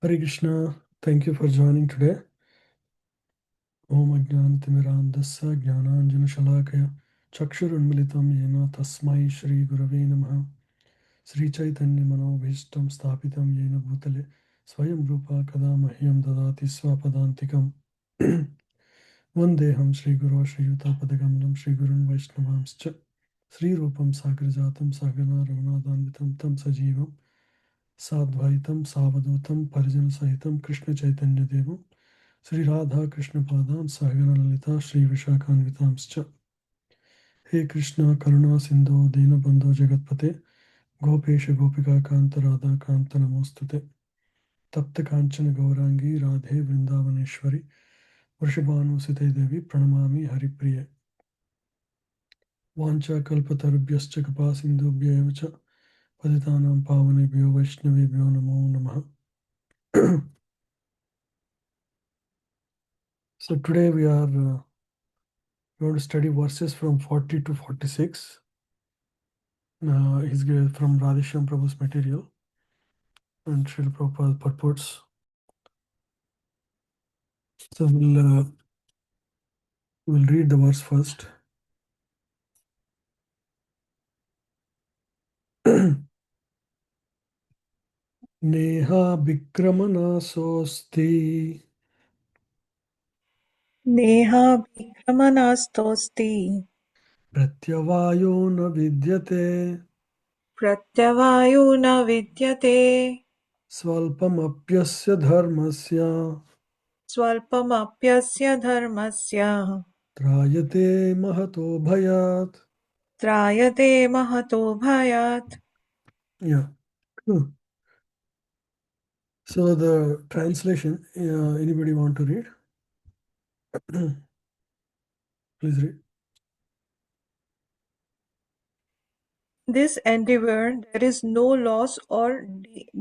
Hare Krishna, thank you for joining today. Om Ajnanatimirandasya Jnananjana Shalakaya Chakshurunmilitam Yena Tasmai Shri Gurave Namaha Sri Chaitanya Manobhishtam Sthapitam Yena Bhutale Swayam Rupa Kada Mahyam Dadati Swapadantikam Vandeham Shri Guru Shri Yuta Padagamalam Shri Gurun Vaishnavamscha Sri Rupam Sagrajatam Sagana Raghunathanvitam Tam Sajivam Sadvaitam Savadutam Parijana Sahitam Krishna Chaitanya Devam Sri Radha Krishna Padam Sahagana Lalita Sri Vishakhanvitamscha. He Krishna Karuna Sindhu Dina Bandhu Jagatpate Gopesha Gopika Kanta Radha Kanta Namostute Tapta Kanchana Gaurangi Radhe Vrindavaneshwari Vrishabhanu Site Devi Pranamami Haripriye Vancha Kalpatarubhyascha Kapa Sindhubhya Evacha Paditanam Pavanebhyo Vaishnavebhyo Namo Namaha. So today we are going to study verses from 40 to 46. Is from Radheshyam Prabhu's material and Srila Prabhupada purports. So we'll read the verse first. Neha Bikramana Sosti नेहाभिक्रमनास्तोऽस्ति Pratyavayo na vidyate प्रत्यवायो न विद्यते Swalpamapyasya dharmasya स्वल्पमप्यस्य धर्मस्य Trayate mahato bhayat. त्रायते Mahato भयात्. Yeah. So the translation, anybody want to read? Please read. This endeavor there is no loss or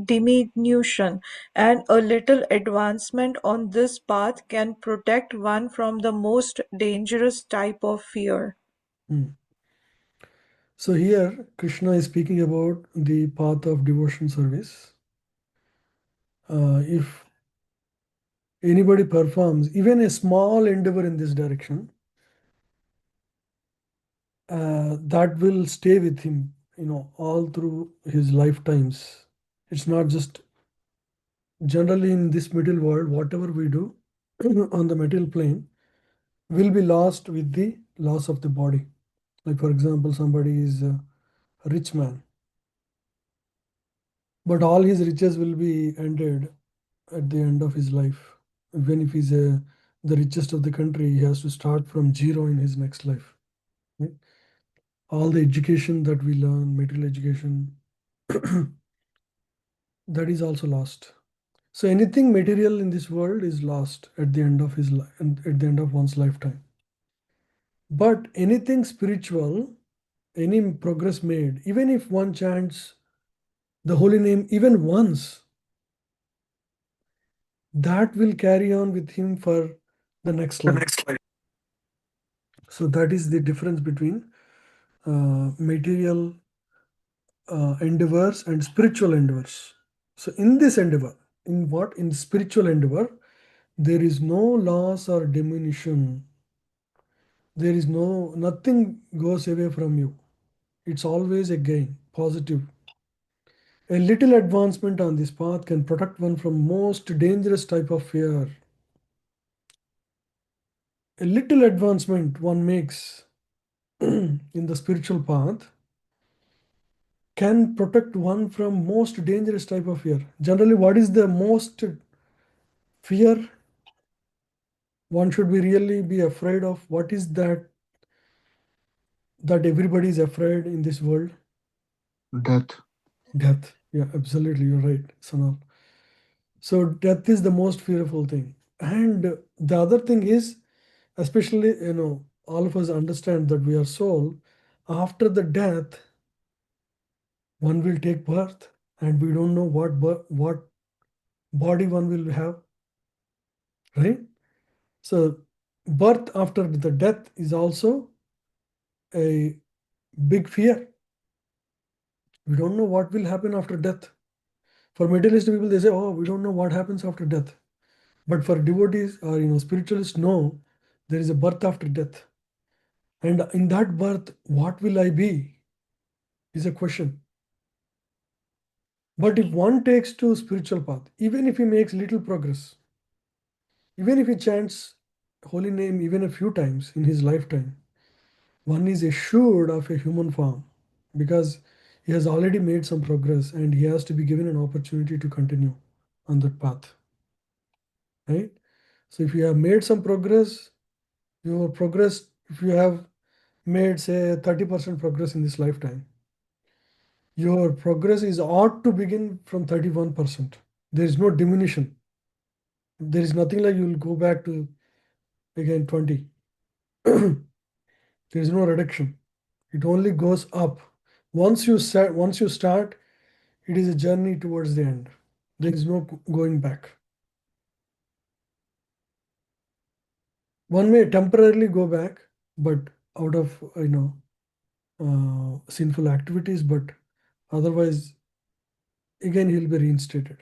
diminution, and a little advancement on this path can protect one from the most dangerous type of fear. So here Krishna is speaking about the path of devotion service. If anybody performs even a small endeavor in this direction, that will stay with him, all through his lifetimes. It's not just generally in this material world, whatever we do on the material plane will be lost with the loss of the body. Like, for example, somebody is a rich man, but all his riches will be ended at the end of his life. Even if he's the richest of the country, he has to start from zero in his next life. Right? All the education that we learn, material education, that is also lost. So anything material in this world is lost at the end of his life, at the end of one's lifetime. But anything spiritual, any progress made, even if one chants the holy name even once, that will carry on with him for the next The life. next slide. So that is the difference between material endeavors and spiritual endeavors. So in this endeavor, in spiritual endeavor, there is no loss or diminution. There is nothing goes away from you. It's always a gain, positive. A little advancement on this path can protect one from most dangerous type of fear. A little advancement one makes in the spiritual path can protect one from most dangerous type of fear. Generally, what is the most fear one should be really be afraid of? What is that everybody is afraid in this world? Death. Death. Yeah, absolutely, you're right, Sanal. So death is the most fearful thing. And the other thing is, especially, all of us understand that we are soul. After the death, one will take birth, and we don't know what body one will have, right? So birth after the death is also a big fear. We don't know what will happen after death. For materialistic people, they say, oh, we don't know what happens after death. But for devotees or spiritualists, no, there is a birth after death. And in that birth, what will I be is a question. But if one takes to spiritual path, even if he makes little progress, even if he chants holy name even a few times in his lifetime, one is assured of a human form because he has already made some progress and he has to be given an opportunity to continue on that path. Right? So if you have made some progress, your progress, if you have made say 30% progress in this lifetime, your progress is ought to begin from 31%. There is no diminution. There is nothing like you will go back to again 20. There is no reduction. It only goes up. Once you start, it is a journey towards the end. There is no going back. One may temporarily go back, but out of sinful activities, but otherwise, again he'll be reinstated.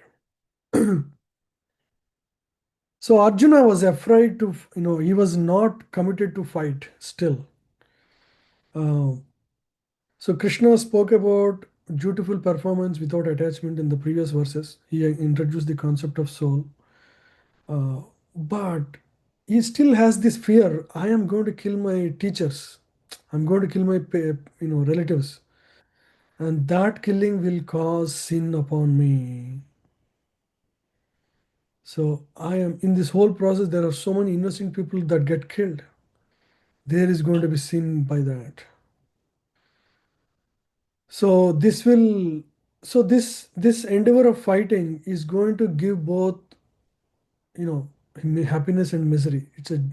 So Arjuna was afraid to, he was not committed to fight still. Uh, so Krishna spoke about dutiful performance without attachment in the previous verses. He introduced the concept of soul. But he still has this fear. I am going to kill my teachers. I'm going to kill my relatives, and that killing will cause sin upon me. So I am in this whole process. There are so many innocent people that get killed. There is going to be sin by that. So this endeavor of fighting is going to give both happiness and misery. It's a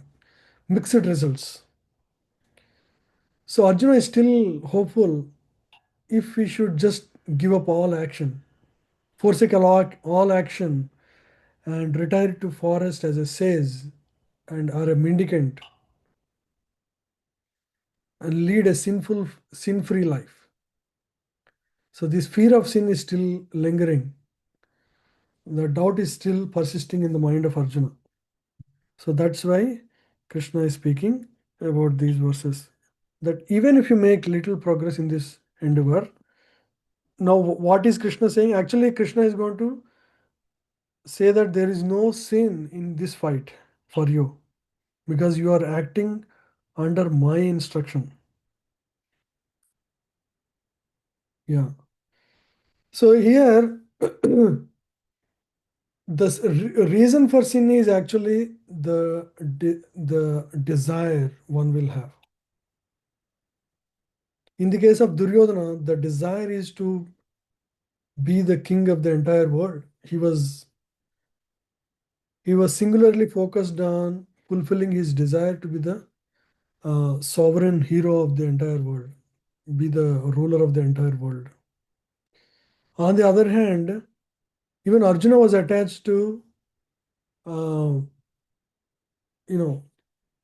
mixed results. So Arjuna is still hopeful if we should just give up all action, forsake all action, and retire to forest as a sage and are a mendicant and lead a sin-free life. So this fear of sin is still lingering. The doubt is still persisting in the mind of Arjuna. So that's why Krishna is speaking about these verses. That even if you make little progress in this endeavor, now what is Krishna saying? Actually, Krishna is going to say that there is no sin in this fight for you because you are acting under my instruction. Yeah. So here, the reason for sin is actually the desire one will have. In the case of Duryodhana, the desire is to be the king of the entire world. He was singularly focused on fulfilling his desire to be the sovereign hero of the entire world, be the ruler of the entire world. On the other hand, even Arjuna was attached to, uh, you know,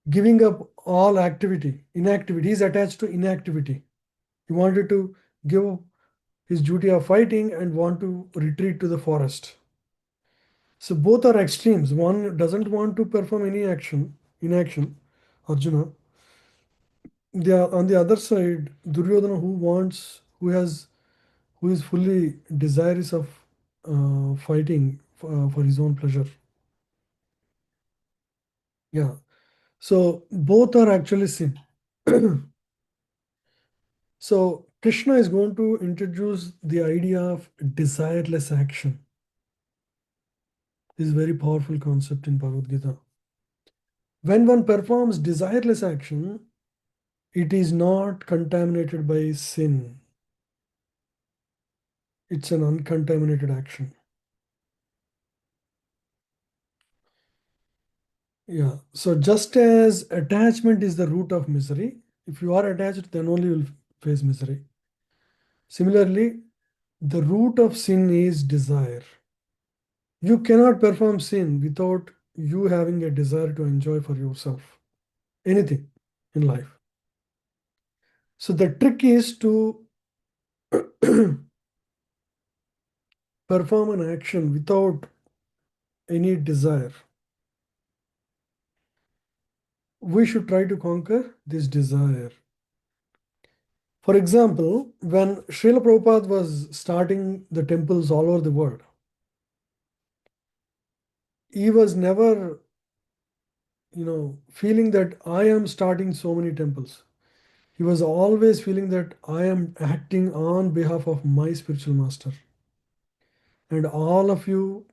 giving up all inactivity. He's attached to inactivity. He wanted to give up his duty of fighting and want to retreat to the forest. So both are extremes. One doesn't want to perform any inaction, Arjuna. On the other side, Duryodhana, who is fully desirous of fighting for his own pleasure. Yeah. So both are actually sin. So Krishna is going to introduce the idea of desireless action. This is a very powerful concept in Bhagavad Gita. When one performs desireless action, it is not contaminated by sin. It's an uncontaminated action. Yeah. So just as attachment is the root of misery, if you are attached, then only you will face misery. Similarly, the root of sin is desire. You cannot perform sin without you having a desire to enjoy for yourself anything in life. So the trick is to perform an action without any desire, we should try to conquer this desire. For example, when Srila Prabhupada was starting the temples all over the world, he was never, feeling that I am starting so many temples. He was always feeling that I am acting on behalf of my spiritual master. And all of you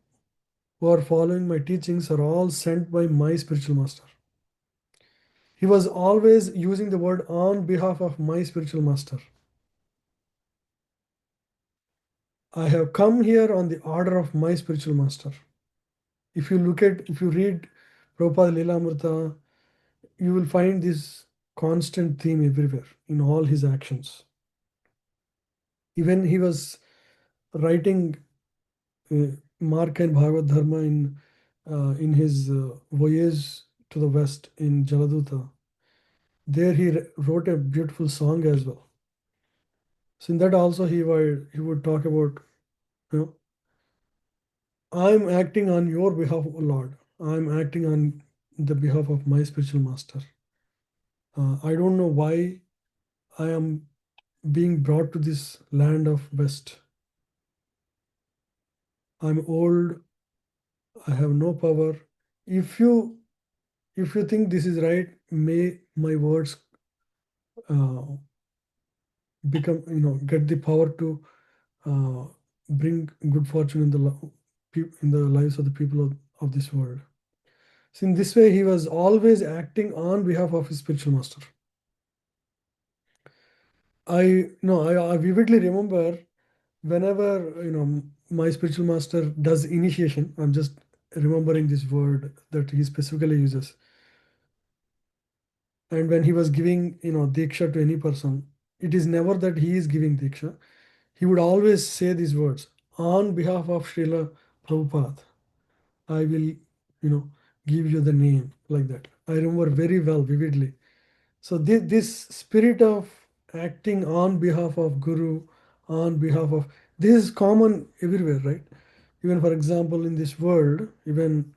who are following my teachings are all sent by my spiritual master. He was always using the word on behalf of my spiritual master. I have come here on the order of my spiritual master. If you read Prabhupada Leelamrita, you will find this constant theme everywhere in all his actions. Even he was writing Mark and Bhagavad Dharma in his voyage to the west in Jaladuta. There he wrote a beautiful song as well. So in that also he would talk about, you know, I'm acting on your behalf, O Lord. I'm acting on the behalf of my spiritual master. I don't know why I am being brought to this land of West. I'm old. I have no power. If you think this is right, may my words uh, become, get the power to uh, bring good fortune in the lives of the people of this world. So in this way, he was always acting on behalf of his spiritual master. I vividly remember whenever my spiritual master does initiation. I'm just remembering this word that he specifically uses. And when he was giving diksha to any person, it is never that he is giving diksha. He would always say these words, on behalf of Srila Prabhupada, I will give you the name, like that. I remember very well, vividly. So this spirit of acting on behalf of Guru, on behalf of, this is common everywhere, right? Even for example, in this world, even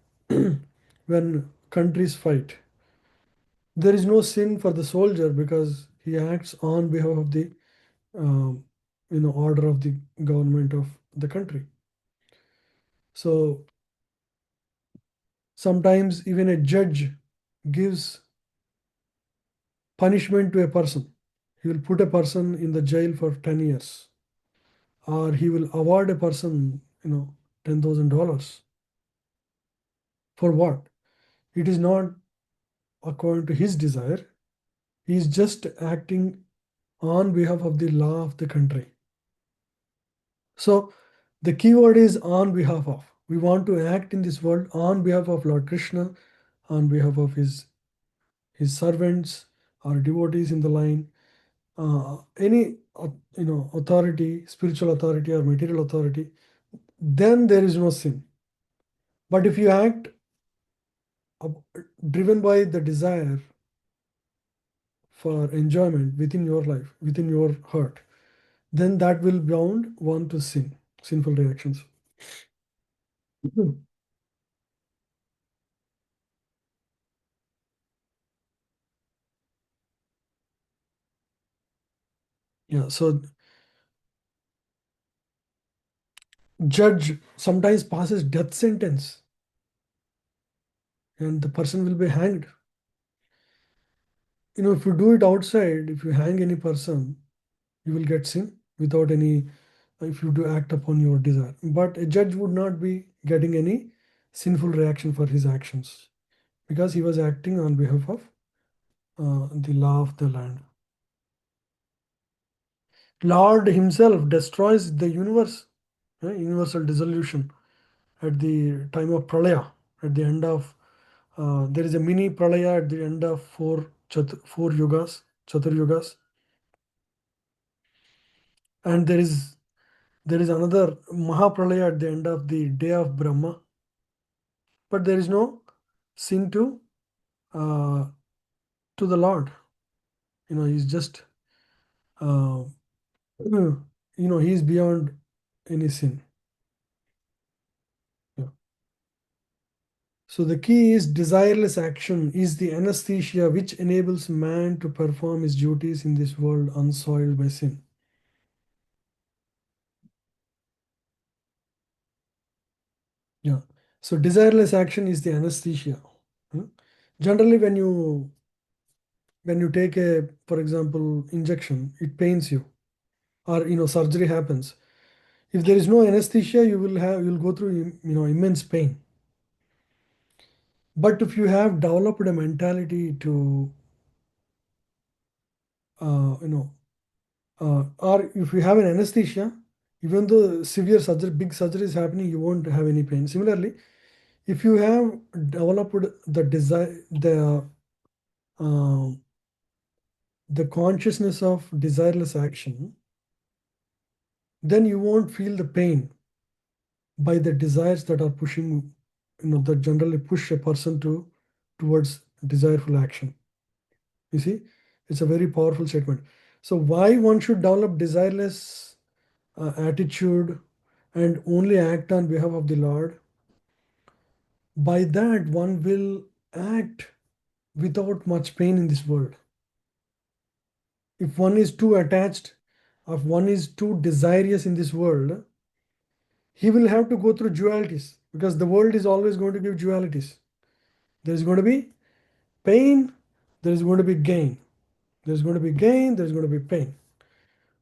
when countries fight, there is no sin for the soldier because he acts on behalf of the um, order of the government of the country. So sometimes even a judge gives punishment to a person. He will put a person in the jail for 10 years, or he will award a person, $10,000. For what? It is not according to his desire. He is just acting on behalf of the law of the country. So the key word is on behalf of. We want to act in this world on behalf of Lord Krishna, on behalf of his servants or devotees in the line, any authority, spiritual authority or material authority. Then there is no sin. But if you act driven by the desire for enjoyment within your life, within your heart, then that will bound one to sinful reactions. Yeah, so judge sometimes passes death sentence and the person will be hanged. If you do it outside, if you hang any person, you will get sin without any, if you do act upon your desire. But a judge would not be getting any sinful reaction for his actions because he was acting on behalf of the law of the land. Lord himself destroys the universe, universal dissolution at the time of pralaya. At the end of there is a mini pralaya at the end of four yugas, chatur yugas, and there is another mahapralaya at the end of the day of Brahma. But there is no sin uh, to the Lord. He's just uh, he is beyond any sin. So the key is desireless action is the anesthesia which enables man to perform his duties in this world unsoiled by sin. Yeah. So desireless action is the anesthesia. Generally, when you take a, for example, injection, it pains you, or surgery happens. If there is no anesthesia, you'll go through immense pain. But if you have developed a mentality to or if you have an anesthesia, even though severe surgery, big surgery is happening, you won't have any pain. Similarly, if you have developed the desire, uh, the consciousness of desireless action, then you won't feel the pain by the desires that are pushing, that generally push a person towards desireful action. You see, it's a very powerful statement. So why one should develop desireless attitude and only act on behalf of the Lord? By that, one will act without much pain in this world. If one is too attached, if one is too desirous in this world, he will have to go through dualities, because the world is always going to give dualities. There is going to be pain, there is going to be gain. There is going to be gain, there is going to be pain.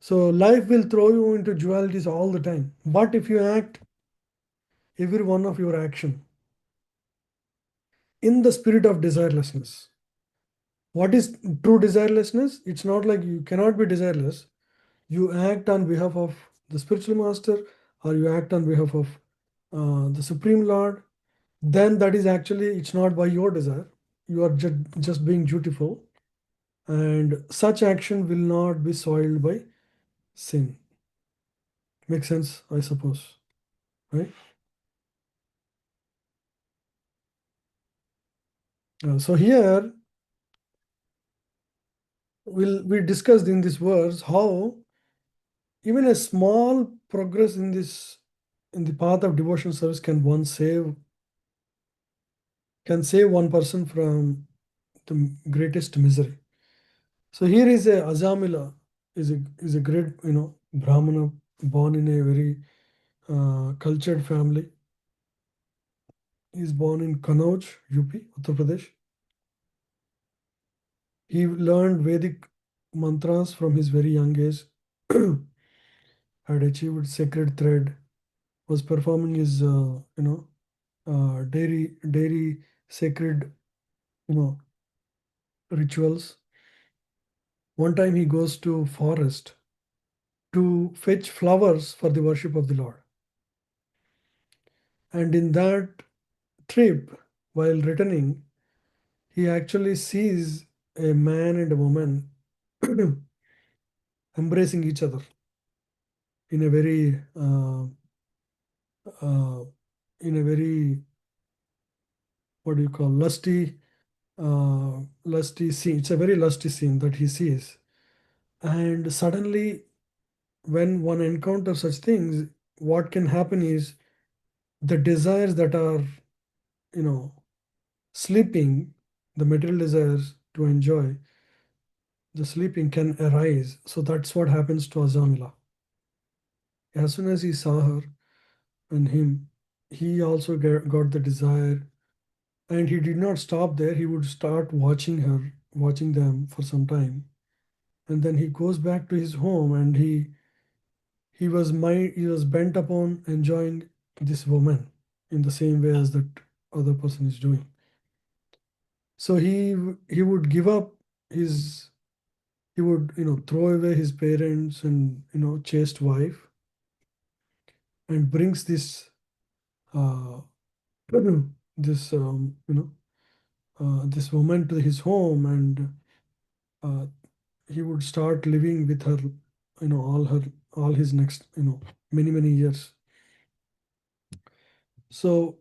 So life will throw you into dualities all the time. But if you act every one of your action in the spirit of desirelessness, what is true desirelessness? It's not like you cannot be desireless. You act on behalf of the spiritual master, or you act on behalf of the Supreme Lord, then that is actually, it's not by your desire. You are just being dutiful, and such action will not be soiled by sin. Makes sense, I suppose, right? So here we discussed in this verse how even a small progress in the path of devotional service can save one person from the greatest misery. So here is a Azamila, is a great Brahmana, born in a very cultured family. He is born in Kanauj, UP, Uttar Pradesh. He learned Vedic mantras from his very young age. Had achieved sacred thread. Was performing his dairy sacred rituals. One time he goes to forest to fetch flowers for the worship of the Lord. And in that trip, while returning, he actually sees a man and a woman embracing each other in a very uh, in a very, what do you call, lusty scene. It's a very lusty scene that he sees. And suddenly, when one encounters such things, what can happen is the desires that are, you know, sleeping, the material desires to enjoy, the sleeping can arise. So that's what happens to Azamila. As soon as he saw her and him, he also got the desire, and he did not stop there. He would start watching them for some time, and then he goes back to his home, and he was bent upon enjoying this woman in the same way as that other person is doing. So he would give up his he would throw away his parents and chaste wife, and brings uh, this this woman to his home, and uh, he would start living with her, all his next many years. So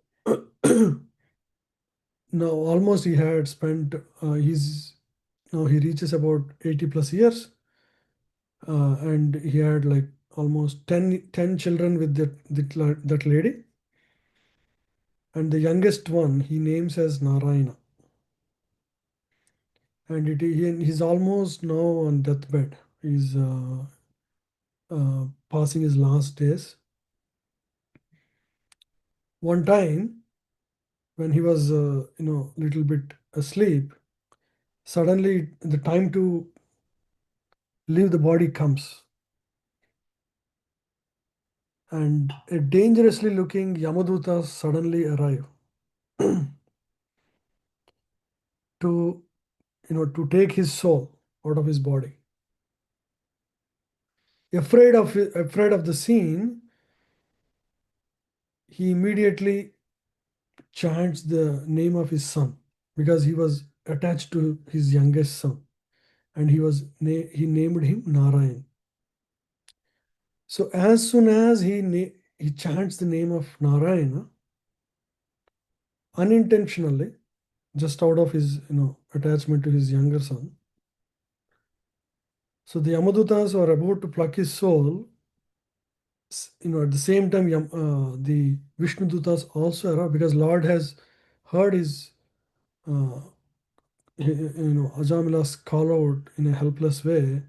now almost he had spent his now he reaches about 80 plus years, and he had like almost 10 children with that lady. and the youngest one he names as Narayana. And he's almost now on deathbed. He's passing his last days. One time, when he was, little bit asleep, suddenly the time to leave the body comes, and a dangerously looking Yamaduta suddenly arrive to, to take his soul out of his body. Afraid of the scene, he immediately chants the name of his son, because he was attached to his youngest son, and he named him Narayan. So as soon as he chants the name of Narayana, unintentionally, just out of his attachment to his younger son, so the Yamadutas were about to pluck his soul. At the same time, the Vishnu Dutas also arrive, because Lord has heard his uh, Ajamila's call out in a helpless way,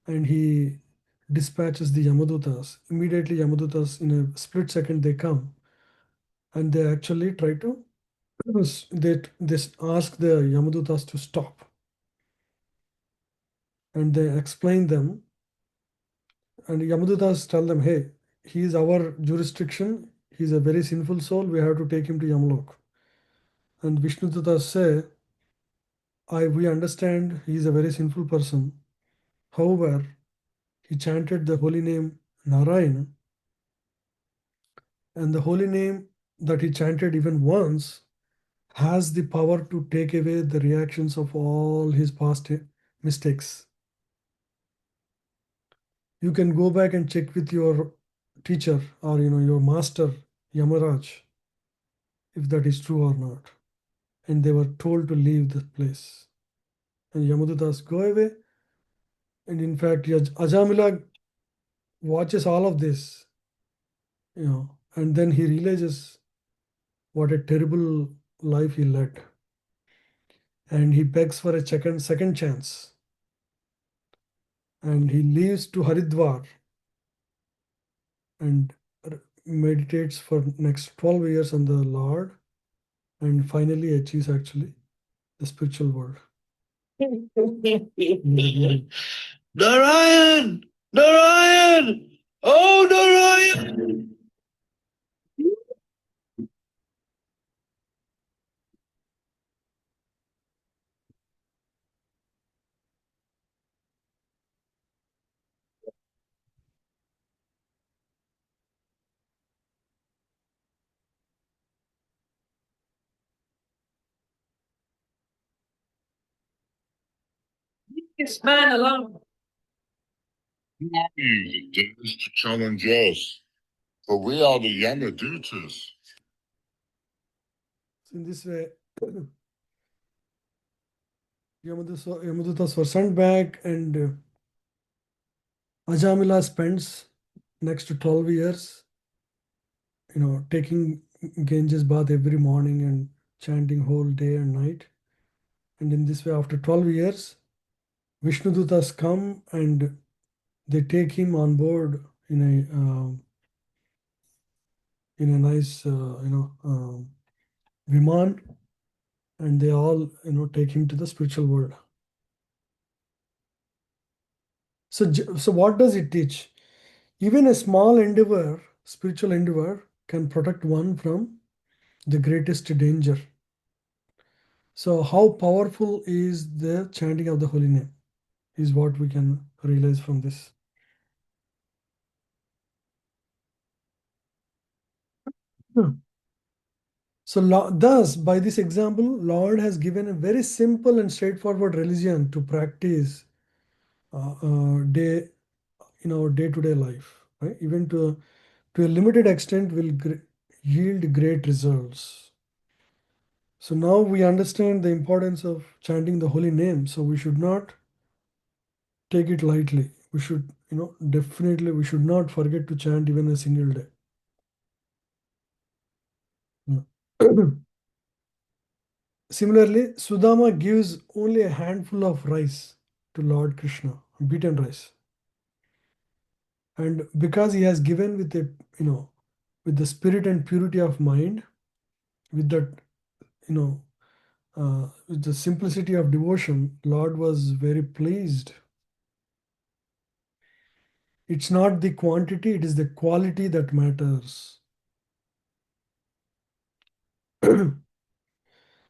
and he dispatches the Yamadutas. Immediately, Yamadutas, in a split second, they come, and they actually try to, they ask the Yamadutas to stop, and they explain them, and Yamadutas tell them, hey, he is our jurisdiction, he is a very sinful soul, we have to take him to Yamalok. And Vishnudutas say, we understand he is a very sinful person. However, he chanted the holy name Narayana, and the holy name that he chanted even once has the power to take away the reactions of all his past mistakes. You can go back and check with your teacher, or your master Yamaraj, if that is true or not. And they were told to leave the place. And Yamadutas go away. And in fact, Ajamila watches all of this, and then he realizes what a terrible life he led. And he begs for a second chance. And he leaves to Haridwar and meditates for next 12 years on the Lord, and finally achieves actually the spiritual world. Narayan! Narayan! Oh, Narayan! This man alone. The dares to challenge us, for we are the Yamadutas. So in this way, Yamadutas were sent back, and Ajamila spends next to 12 years, taking Ganges bath every morning and chanting whole day and night. And in this way, after 12 years, Vishnudutas come and they take him on board in a nice, Viman, and they all, take him to the spiritual world. So what does it teach? Even a small endeavor, spiritual endeavor, can protect one from the greatest danger. So how powerful is the chanting of the holy name is what we can realize from this. So thus, by this example, Lord has given a very simple and straightforward religion to practice day in our day-to-day life, right? Even to a limited extent will yield great results. So now we understand the importance of chanting the holy name. So we should not take it lightly. We should, definitely we should not forget to chant even a single day. Similarly, Sudama gives only a handful of rice to Lord Krishna, beaten rice. And because he has given with a, with the spirit and purity of mind, with that, with the simplicity of devotion, Lord was very pleased. It's not the quantity, it is the quality that matters.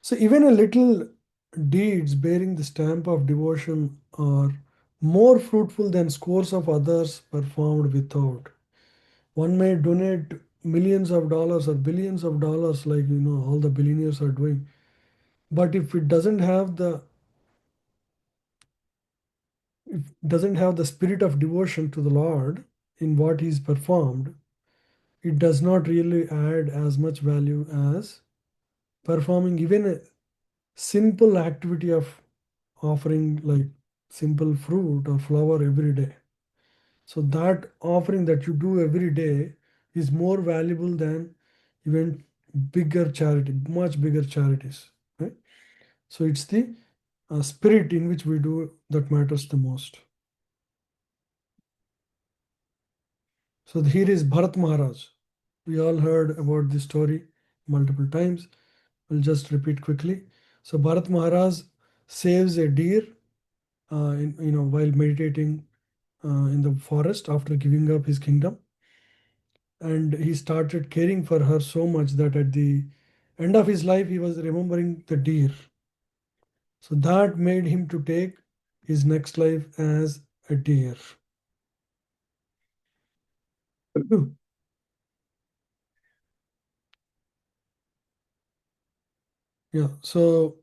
So even a little deeds bearing the stamp of devotion are more fruitful than scores of others performed without. One may donate millions of dollars or billions of dollars like all the billionaires are doing. But if it doesn't have the spirit of devotion to the Lord in what he's performed, it does not really add as much value as performing even a simple activity of offering like simple fruit or flower every day. So that offering that you do every day is more valuable than even bigger charity, much bigger charities. Right? So it's the spirit in which we do that matters the most. So here is Bharat Maharaj. We all heard about this story multiple times. We'll just repeat quickly. So Bharat Maharaj saves a deer while meditating in the forest after giving up his kingdom. And he started caring for her so much that at the end of his life, he was remembering the deer. So that made him to take his next life as a deer. Yeah, so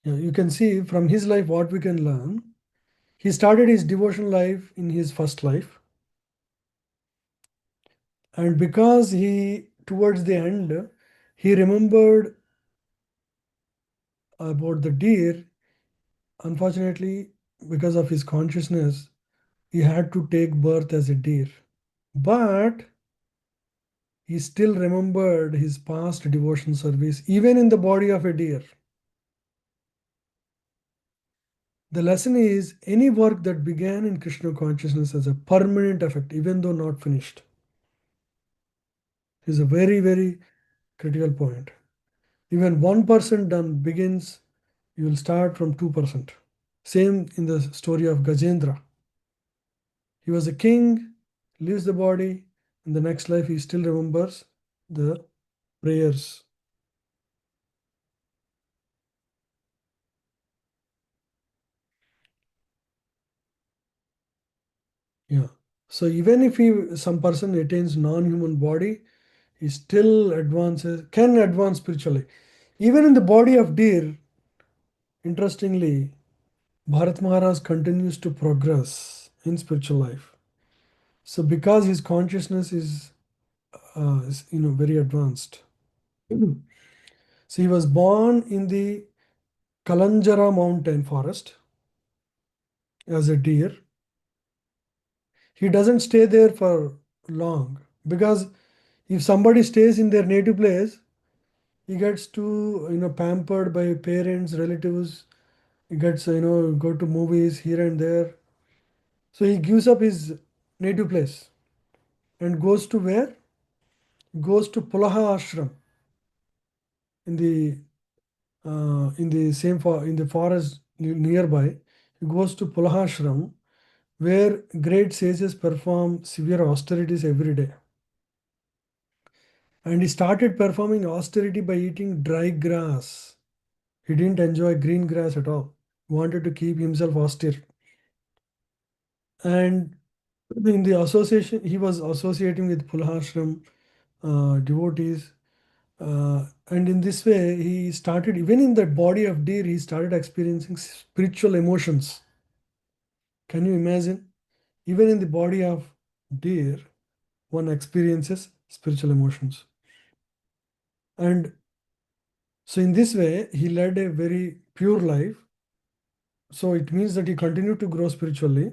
yeah, you can see from his life what we can learn. He started his devotion life in his first life, and because he, towards the end, he remembered about the deer, unfortunately, because of his consciousness, he had to take birth as a deer. But he still remembered his past devotion service, even in the body of a deer. The lesson is any work that began in Krishna consciousness has a permanent effect, even though not finished. Is a very, very critical point. Even 1% done begins, you will start from 2%. Same in the story of Gajendra. He was a king, leaves the body, in the next life he still remembers the prayers. Yeah. So even if some person attains non-human body, he still can advance spiritually. Even in the body of deer, interestingly, Bharat Maharaj continues to progress in spiritual life. So because his consciousness is very advanced. So he was born in the Kalanjara mountain forest as a deer. He doesn't stay there for long because if somebody stays in their native place, he gets to pampered by parents, relatives. He gets go to movies here and there. So he gives up his native place and goes to where? Goes to Pulaha Ashram in the in the forest nearby. He goes to Pulaha Ashram where great sages perform severe austerities every day. And he started performing austerity by eating dry grass. He didn't enjoy green grass at all. He wanted to keep himself austere. And in the association, he was associating with Pulhashram devotees. And in this way, he started, even in that body of deer, he started experiencing spiritual emotions. Can you imagine? Even in the body of deer, one experiences spiritual emotions. And so, in this way, he led a very pure life. So, it means that he continued to grow spiritually.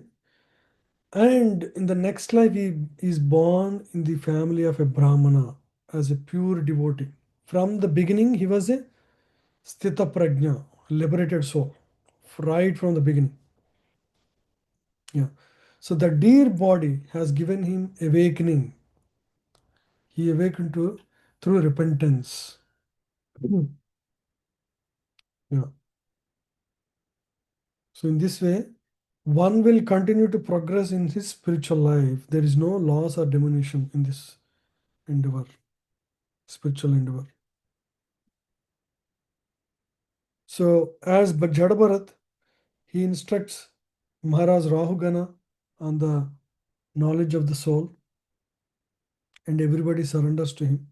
And in the next life, he is born in the family of a Brahmana as a pure devotee. From the beginning, he was a Sthita Prajna, liberated soul, right from the beginning. Yeah. So the dear body has given him awakening. He awakened to through repentance. Yeah. So in this way, one will continue to progress in his spiritual life. There is no loss or diminution in this endeavor, spiritual endeavor. So as Jada Bharat, he instructs Maharaj Rahugana on the knowledge of the soul, and everybody surrenders to him.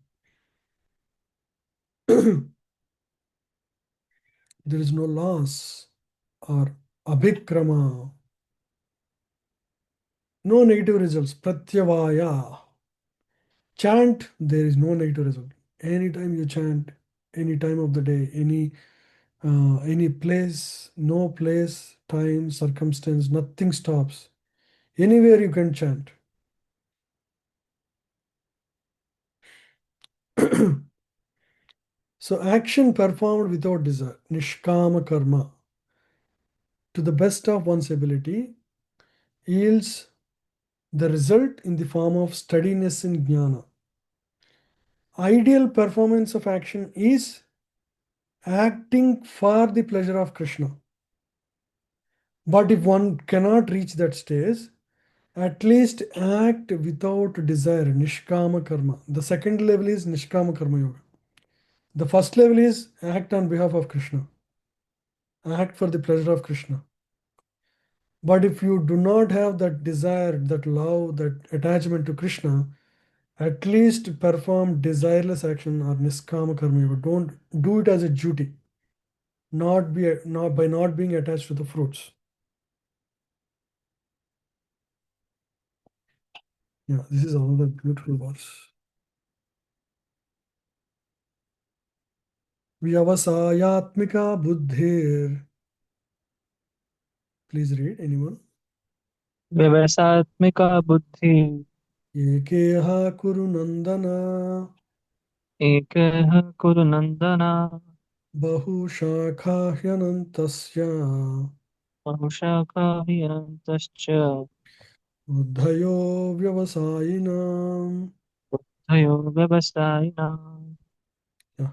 There is no loss or abhikrama, no negative results. Pratyavaya. Chant, there is no negative result. Anytime you chant, any time of the day, any place, no place, time, circumstance, nothing stops. Anywhere you can chant. So action performed without desire, nishkama karma, to the best of one's ability, yields the result in the form of steadiness in jnana. Ideal performance of action is acting for the pleasure of Krishna. But if one cannot reach that stage, at least act without desire, nishkama karma. The second level is nishkama karma yoga. The first level is act on behalf of Krishna, act for the pleasure of Krishna. But if you do not have that desire, that love, that attachment to Krishna, at least perform desireless action or niskama karma yoga. Don't do it as a duty, not by not being attached to the fruits. Yeah, this is another beautiful verse. Vyavasayatmika buddhir. Please read, anyone. व्यवसात्मिका बुद्धि Ekeha kuru nandana एकः कुरु नन्दन bahu shakha hyanantasya बहुशाखाभिरन्तश्च buddhayo vyavasayinam. बुद्धयो व्यवसायिनः. Yeah,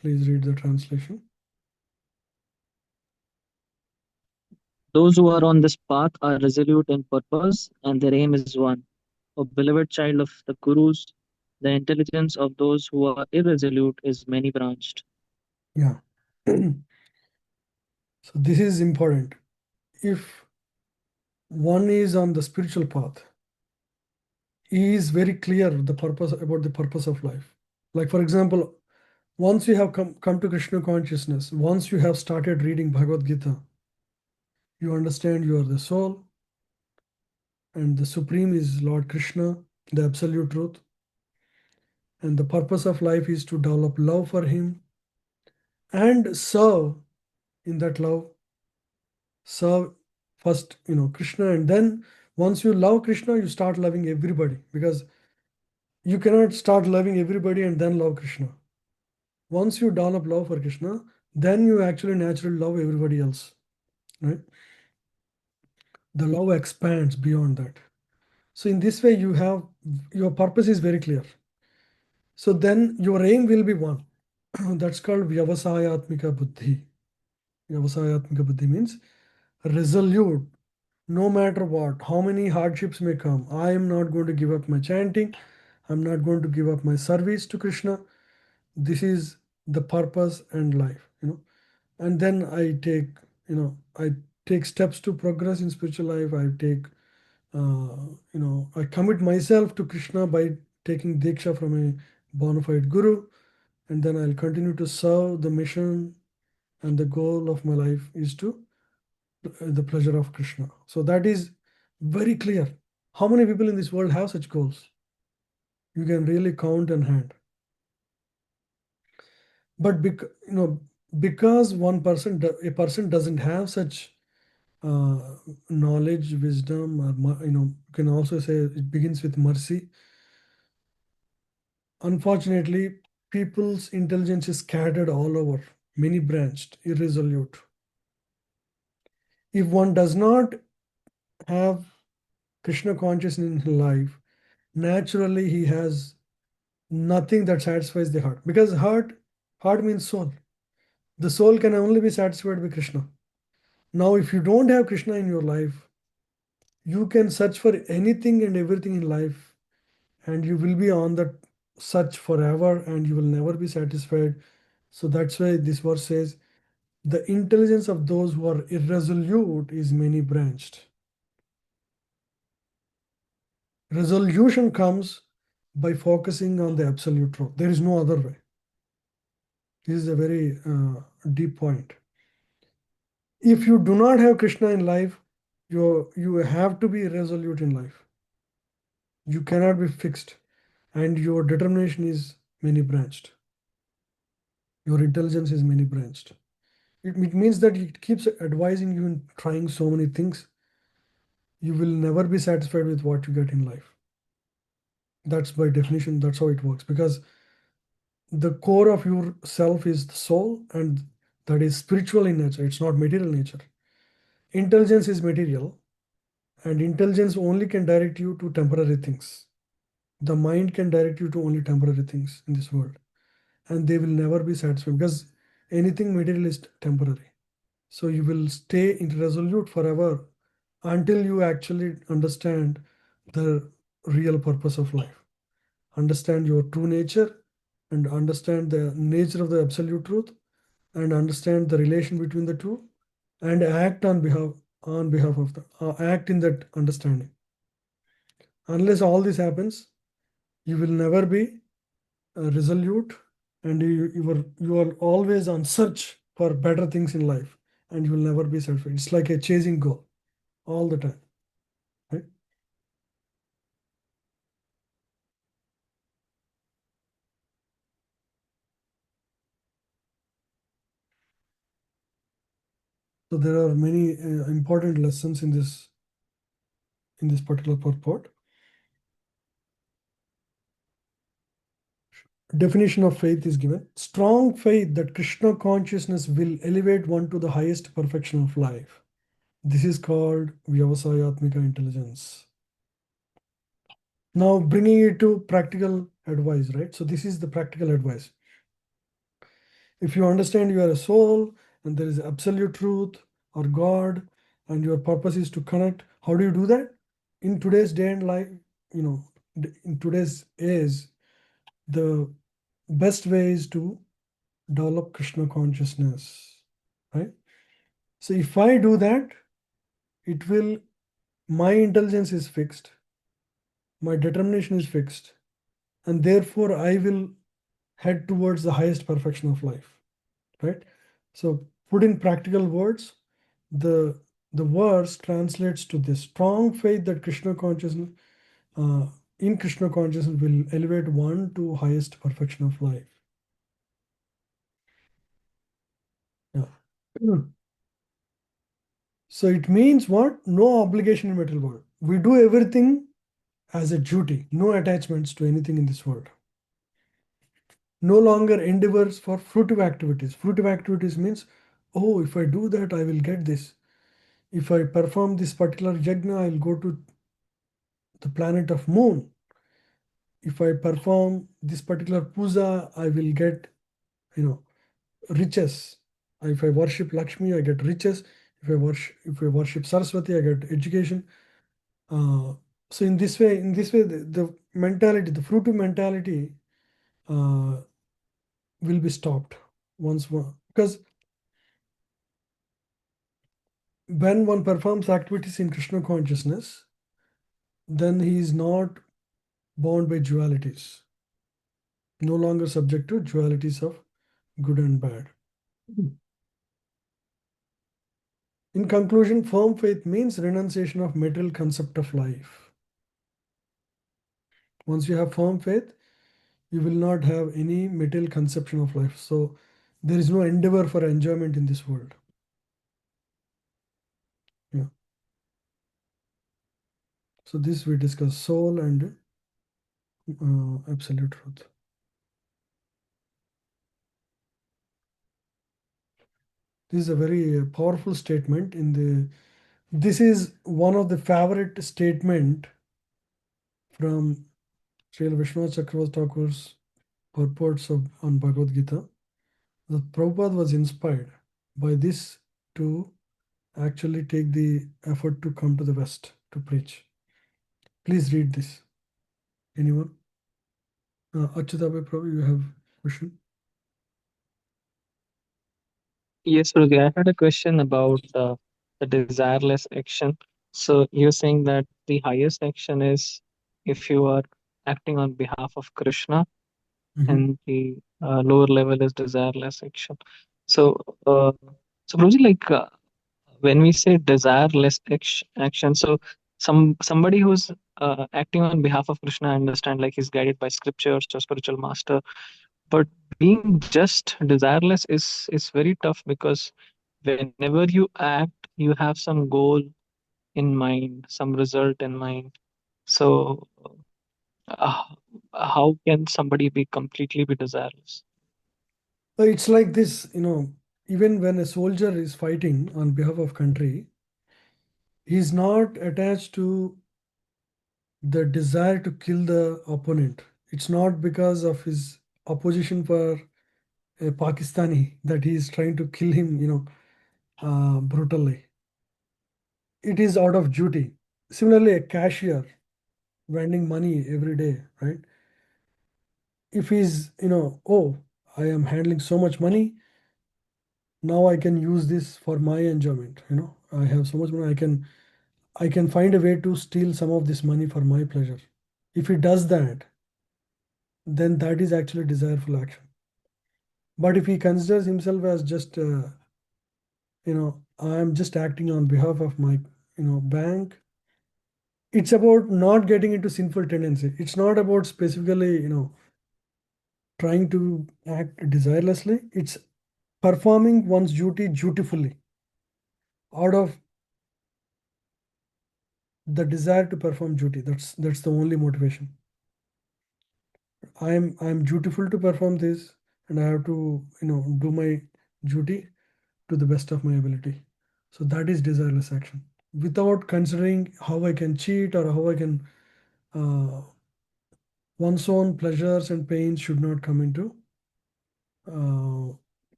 please read the translation. Those who are on this path are resolute in purpose, and their aim is one. O beloved child of the Gurus, the intelligence of those who are irresolute is many branched. Yeah. So this is important. If one is on the spiritual path, he is very clear the purpose about the purpose of life. Like for example, once you have come to Krishna consciousness, once you have started reading Bhagavad Gita, you understand you are the soul and the supreme is Lord Krishna, the absolute truth. And the purpose of life is to develop love for him and serve in that love. Serve first, Krishna, and then once you love Krishna, you start loving everybody, because you cannot start loving everybody and then love Krishna. Once you develop love for Krishna, then you actually naturally love everybody else, right? The love expands beyond that. So in this way, your purpose is very clear. So then your aim will be one. That's called Vyavasayatmika Buddhi. Vyavasayatmika Buddhi means resolute, no matter what, how many hardships may come. I am not going to give up my chanting. I'm not going to give up my service to Krishna. This is the purpose and life. And then I take steps to progress in spiritual life. I commit myself to Krishna by taking diksha from a bona fide guru, and then I'll continue to serve the mission, and the goal of my life is to the pleasure of Krishna. So that is very clear. How many people in this world have such goals? You can really count and hand. But because a person doesn't have such knowledge, wisdom, or you can also say it begins with mercy. Unfortunately, people's intelligence is scattered all over, many branched, irresolute. If one does not have Krishna consciousness in his life, naturally he has nothing that satisfies the heart. Because heart means soul. The soul can only be satisfied with Krishna. Now, if you don't have Krishna in your life, you can search for anything and everything in life, and you will be on that search forever and you will never be satisfied. So that's why this verse says, the intelligence of those who are irresolute is many branched. Resolution comes by focusing on the absolute truth. There is no other way. This is a very deep point. If you do not have Krishna in life, you have to be resolute in life. You cannot be fixed, and your determination is many branched. Your intelligence is many branched. It means that it keeps advising you in trying so many things. You will never be satisfied with what you get in life. That's by definition, that's how it works. Because the core of your self is the soul, and that is spiritual in nature. It's not material nature. Intelligence is material, and intelligence only can direct you to temporary things. The mind can direct you to only temporary things in this world, and they will never be satisfied because anything material is temporary. So you will stay irresolute forever until you actually understand the real purpose of life, understand your true nature, and understand the nature of the absolute truth, and understand the relation between the two, and act on behalf of the act in that understanding. Unless all this happens, you will never be resolute, and you are always on search for better things in life, and you will never be satisfied. It's like a chasing goal all the time, right? So there are many important lessons in this particular purport. Definition of faith is given: strong faith that Krishna consciousness will elevate one to the highest perfection of life. This is called Vyavasayatmika intelligence. Now bringing it to practical advice, right? So this is the practical advice. If you understand you are a soul and there is absolute truth or God, and your purpose is to connect, how do you do that? In today's day and life, in today's age, the best way is to develop Krishna consciousness, right? So if I do that, my intelligence is fixed, my determination is fixed, and therefore I will head towards the highest perfection of life, right? So put in practical words, the verse translates to this: strong faith that Krishna consciousness in Krishna consciousness will elevate one to highest perfection of life. Yeah. So it means what? No obligation in material world. We do everything as a duty, no attachments to anything in this world. No longer endeavors for fruitive activities. Fruitive activities means, oh, if I do that, I will get this. If I perform this particular yajna, I'll go to the planet of moon. If I perform this particular puja, I will get, riches. If I worship Lakshmi, I get riches. If I worship Saraswati, I get education. So in this way, the mentality, the fruitive mentality, will be stopped once more. Because when one performs activities in Krishna consciousness, then he is not bound by dualities, no longer subject to dualities of good and bad. In conclusion, firm faith means renunciation of material concept of life. Once you have firm faith, you will not have any material conception of life. So there is no endeavor for enjoyment in this world. Yeah. So this we discuss soul and absolute truth. This is a very powerful statement in the. This is one of the favorite statement from Srila Vishwanath Chakravarti Thakur's purports on Bhagavad Gita. The Prabhupada was inspired by this to actually take the effort to come to the West to preach. Please read this. Anyone? Achyutabhai Prabhu, you have question? Yes, Rudy, I had a question about the desireless action. So you're saying that the highest action is if you are acting on behalf of Krishna, Mhm. and the lower level is desireless action. So, Prabhuji, like when we say desireless action, so somebody who's acting on behalf of Krishna, I understand, like he's guided by scriptures or spiritual master, but being just desireless is very tough because whenever you act, you have some goal in mind, some result in mind. So, uh, how can somebody be completely be desireless? It's like this, even when a soldier is fighting on behalf of country, he's not attached to the desire to kill the opponent. It's not because of his opposition for a Pakistani that he is trying to kill him, brutally. It is out of duty. Similarly, a cashier vending money every day, right? If he's, oh, I am handling so much money, now I can use this for my enjoyment. I have so much money, I can find a way to steal some of this money for my pleasure. If he does that, then that is actually desireful action. But if he considers himself as just, I'm just acting on behalf of my, bank, it's about not getting into sinful tendency. It's not about specifically, trying to act desirelessly. It's performing one's duty dutifully out of the desire to perform duty. That's the only motivation. I'm dutiful to perform this, and I have to, do my duty to the best of my ability. So that is desireless action. Without considering how I can cheat or how I can, uh, one's own pleasures and pains should not uh,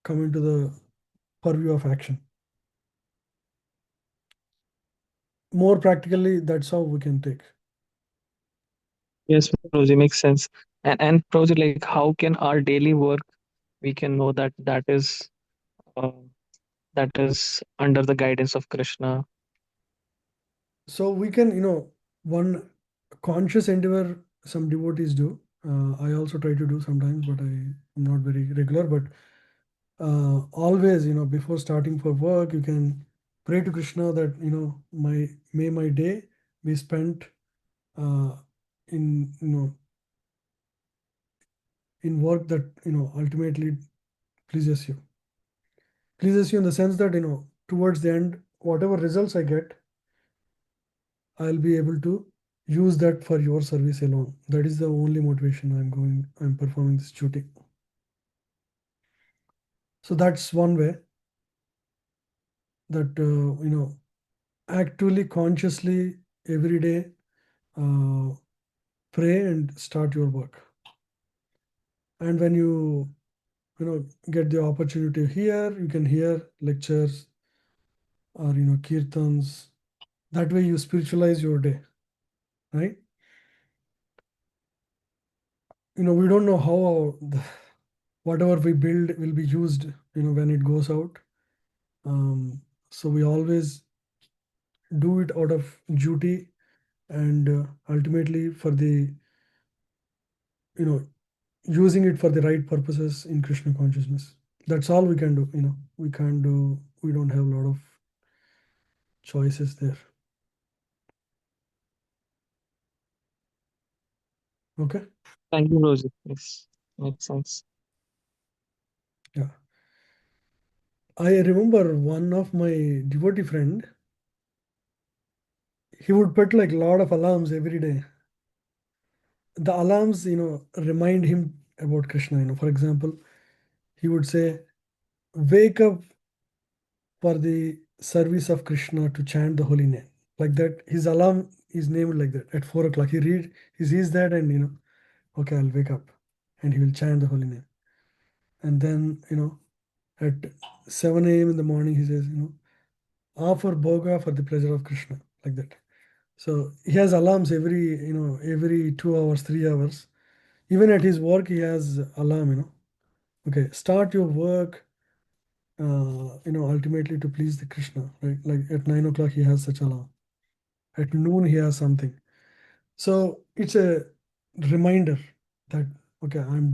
come into the purview of action. More practically, that's how we can take. Yes, Prabhuji, makes sense. And Prabhuji, like how can our daily work we can know that uh, that is under the guidance of Krishna? So we can, one conscious endeavor some devotees do. I also try to do sometimes, but I am not very regular. But always, before starting for work, you can pray to Krishna that, may my day be spent uh, in, in work that, ultimately pleases you. Pleases you in the sense that, towards the end, whatever results I get, I'll be able to use that for your service alone. That is the only motivation I'm performing this duty. So that's one way that, actually consciously every day uh, pray and start your work. And when get the opportunity to hear, you can hear lectures or, kirtans. That way you spiritualize your day, right? We don't know how whatever we build will be used, when it goes out. So we always do it out of duty and ultimately for the, you know, using it for the right purposes in Krishna consciousness. That's all we can do. We don't have a lot of choices there. Okay. Thank you, Prabhuji. Yes, makes sense. Yeah. I remember one of my devotee friend, he would put like a lot of alarms every day. The alarms, remind him about Krishna. For example, he would say, "Wake up for the service of Krishna to chant the holy name." Like that, his alarm is named like that. At 4 o'clock, he sees that, and okay, I'll wake up, and he will chant the holy name. And then, at 7 a.m. in the morning, he says, offer bhoga for the pleasure of Krishna, like that. So he has alarms every 2 hours, 3 hours. Even at his work, he has alarm. Okay, start your work. Ultimately to please the Krishna, right? Like at 9 o'clock, he has such alarm. At noon, he has something. So it's a reminder that okay, I'm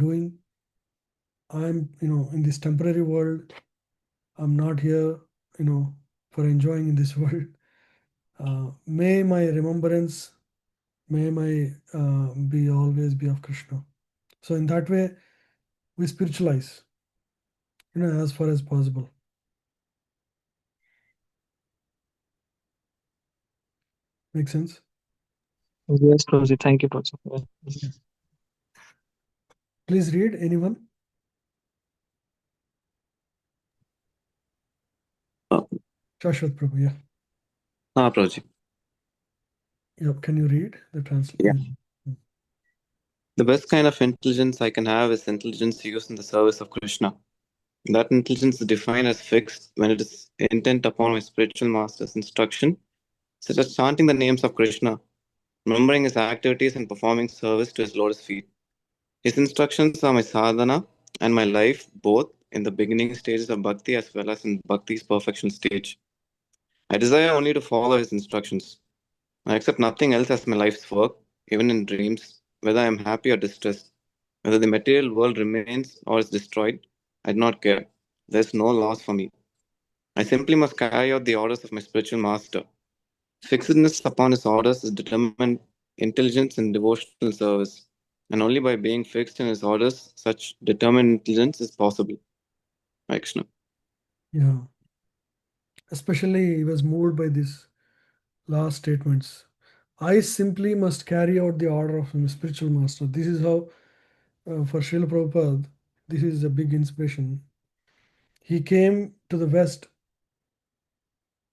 in this temporary world. I'm not here, for enjoying in this world. May my remembrance, may my be always be of Krishna. So in that way, we spiritualize, as far as possible. Make sense? Yes, Prabhuji. Thank you, Prabhuji. Yeah. Please read, anyone? Shashwat Prabhu, yeah. Prabhuji. Yeah, can you read the Yeah. translation? The best kind of intelligence I can have is intelligence used in the service of Krishna. That intelligence is defined as fixed when it is intent upon my spiritual master's instruction, such as chanting the names of Krishna, remembering his activities, and performing service to his lotus feet. His instructions are my sadhana and my life, both in the beginning stages of bhakti as well as in bhakti's perfection stage. I desire only to follow his instructions. I accept nothing else as my life's work, even in dreams, whether I am happy or distressed. Whether the material world remains or is destroyed, I do not care. There is no loss for me. I simply must carry out the orders of my spiritual master. Fixedness upon his orders is determined intelligence in devotional service, and only by being fixed in his orders such determined intelligence is possible. Hare Krishna. Yeah. Especially he was moved by these last statements. I simply must carry out the order of my spiritual master. This is how, for Srila Prabhupada, this is a big inspiration. He came to the West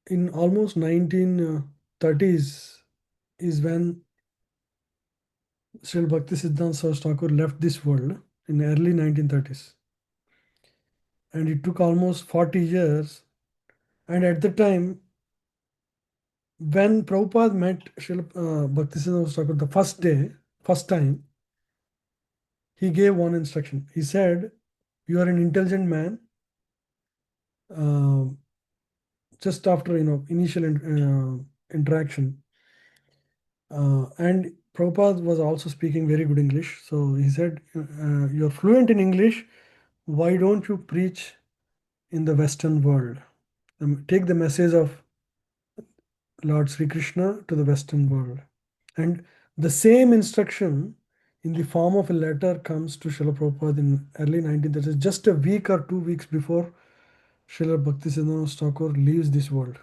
in almost 1930s is when Srila Bhaktisiddhanta Saraswati Thakur left this world in early 1930s. And it took almost 40 years. And at the time, when Prabhupada met Srila Bhaktisiddhanta Thakur the first time, he gave one instruction. He said, "You are an intelligent man. Uh, just after initial interaction, and Prabhupada was also speaking very good English. So he said, "You're fluent in English. Why don't you preach in the Western world? Take the message of Lord Sri Krishna to the Western world." And the same instruction in the form of a letter comes to Srila Prabhupada in early 1930s, just a week or 2 weeks before Srila Bhaktisiddhanta Thakur leaves this world.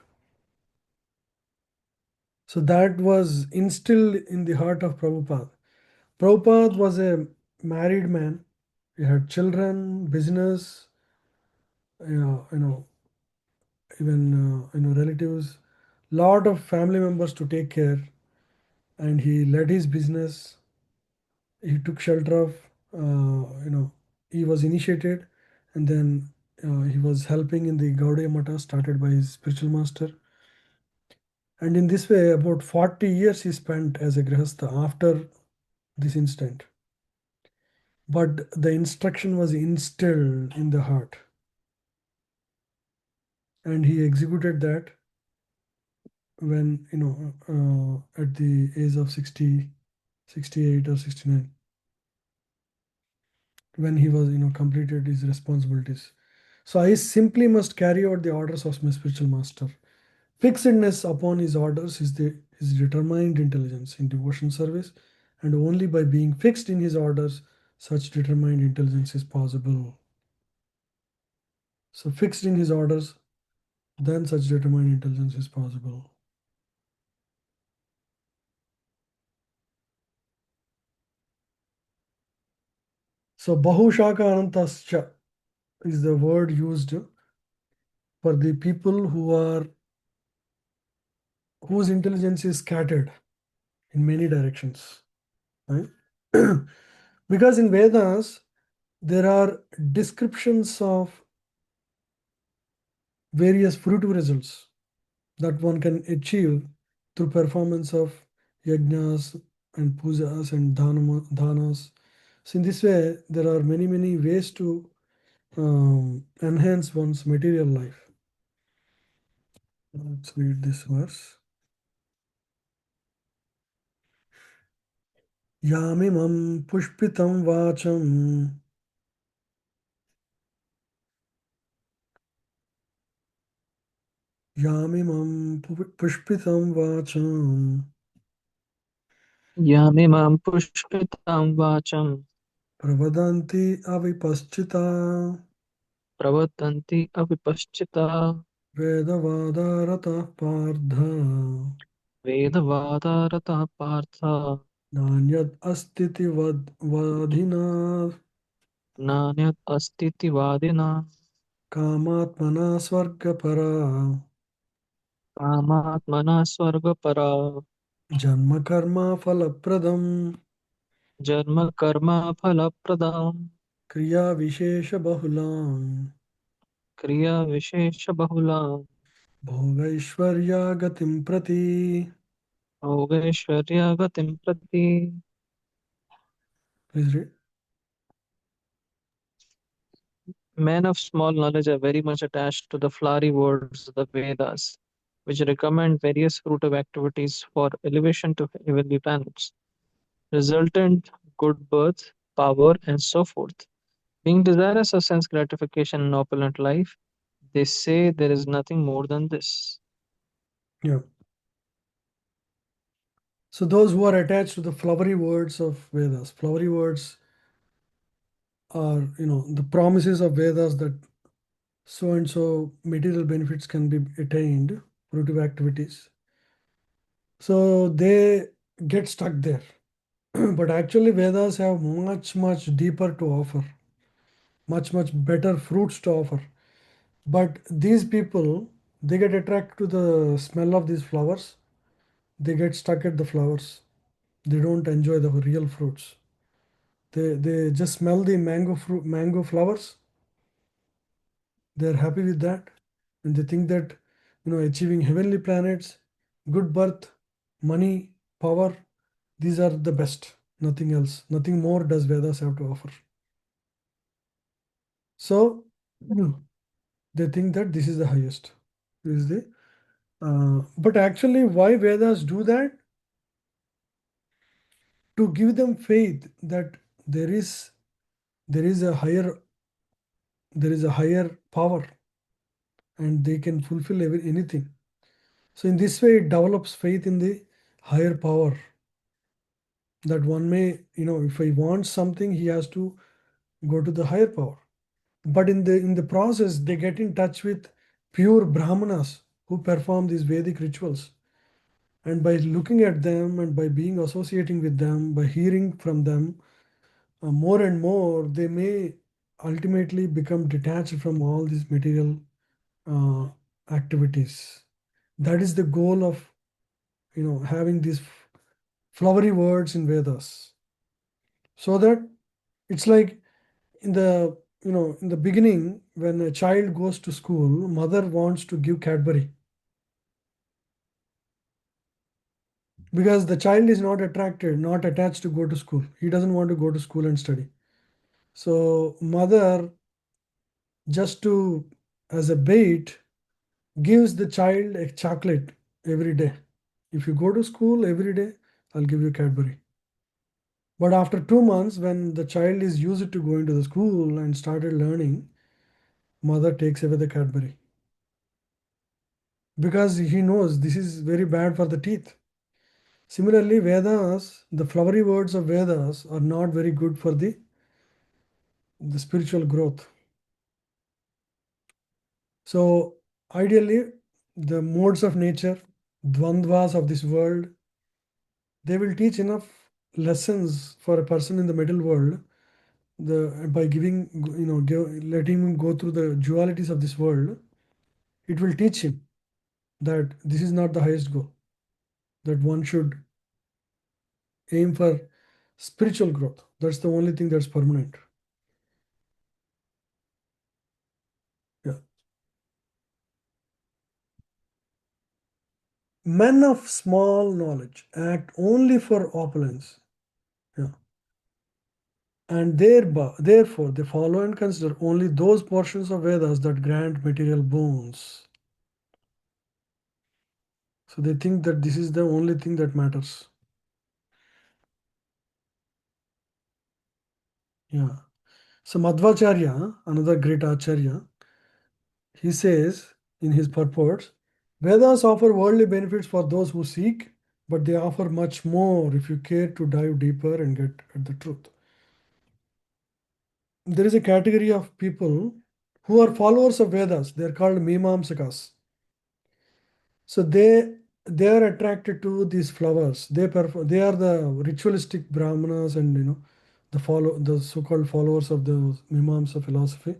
So that was instilled in the heart of Prabhupada. Prabhupada was a married man. He had children, business, even relatives, lot of family members to take care, and he led his business. He took shelter of, he was initiated, and then he was helping in the Gaudiya Mata started by his spiritual master. And in this way, about 40 years he spent as a Grihastha after this incident. But the instruction was instilled in the heart. And he executed that when, at the age of 60, 68 or 69, when he was, completed his responsibilities. So I simply must carry out the orders of my spiritual master. Fixedness upon his orders is his determined intelligence in devotion service, and only by being fixed in his orders, such determined intelligence is possible. So fixed in his orders, then such determined intelligence is possible. So Bahushaka Anantascha is the word used for the people whose intelligence is scattered in many directions. Right? Because in Vedas there are descriptions of various fruitful results that one can achieve through performance of yajnas and pujas and dhanas. So in this way, there are many ways to enhance one's material life. Let's read this verse. Yamimam pushpitam vacham Yamimam pushpitam vacham Yamimam pushpitam vacham Pravadanti avipaschita pravartanti avipaschita Vedavadarata pardha Vedavadarata partha Nanyad astiti vadhina Nanyat astiti vadina Kamatmana swargapara Kamatmana swargapara Janma karma falapradam Jarma karma phalapradam Kriya vishesha bahulam Kriya vishesha bahulam Bhogaishwarya gatim prati. Yogeshwarya gatim prati. Please read. Men of small knowledge are very much attached to the flowery words of the Vedas, which recommend various fruitive activities for elevation to heavenly planets, resultant good birth, power, and so forth. Being desirous of sense gratification and opulent life, they say there is nothing more than this. Yeah. So those who are attached to the flowery words of Vedas, flowery words are, the promises of Vedas that so and so material benefits can be attained, fruitive activities. So they get stuck there. But actually, Vedas have much deeper to offer, much better fruits to offer. But these people, they get attracted to the smell of these flowers. They get stuck at the flowers. They don't enjoy the real fruits. They just smell the mango flowers. They're happy with that, and they think that achieving heavenly planets, good birth, money, power, these are the best. Nothing else, nothing more does Vedas have to offer. So they think that this is the highest. This is the but actually, why Vedas do that? To give them faith that there is there is a higher there is a higher power, and they can fulfill anything. So in this way, it develops faith in the higher power, that one may, if he wants something, he has to go to the higher power. But in the process, they get in touch with pure Brahmanas who perform these Vedic rituals. And by looking at them and by being associating with them, by hearing from them more and more, they may ultimately become detached from all these material uh, activities. That is the goal of having these flowery words in Vedas, so that it's like in the beginning, when a child goes to school, mother wants to give Cadbury because the child is not attached to go to school. He doesn't want to go to school and study. So mother, just to as a bait, gives the child a chocolate every day. If you go to school every day, I'll give you Cadbury. But after 2 months, when the child is used to going to the school and started learning, mother takes away the Cadbury because he knows this is very bad for the teeth. Similarly, Vedas, the flowery words of Vedas are not very good for the spiritual growth. So, ideally, the modes of nature, dvandvas of this world, they will teach enough lessons for a person in the middle world by giving, letting him go through the dualities of this world, it will teach him that this is not the highest goal, that one should aim for spiritual growth. That's the only thing that's permanent. Yeah. Men of small knowledge act only for opulence. Yeah. And therefore they follow and consider only those portions of Vedas that grant material boons. So they think that this is the only thing that matters. Yeah. So Madhvacharya, another great Acharya, he says in his purports, Vedas offer worldly benefits for those who seek, but they offer much more if you care to dive deeper and get at the truth. There is a category of people who are followers of Vedas. They are called Mimamsakas. So they are attracted to these flowers. They are the ritualistic Brahmanas, and the so-called followers of the Mimamsa philosophy.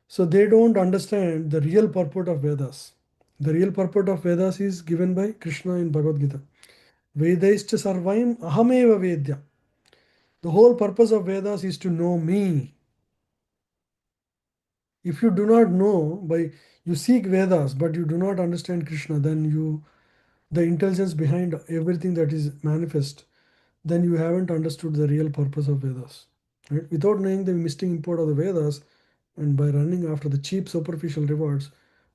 So they don't understand the real purport of Vedas. The real purport of Vedas is given by Krishna in Bhagavad Gita. Vedaischa sarvaim ahameva vedya. The whole purpose of Vedas is to know me. If you do not know, you seek Vedas, but you do not understand Krishna, then the intelligence behind everything that is manifest, then you haven't understood the real purpose of Vedas. Right? Without knowing the mystic import of the Vedas, and by running after the cheap superficial rewards,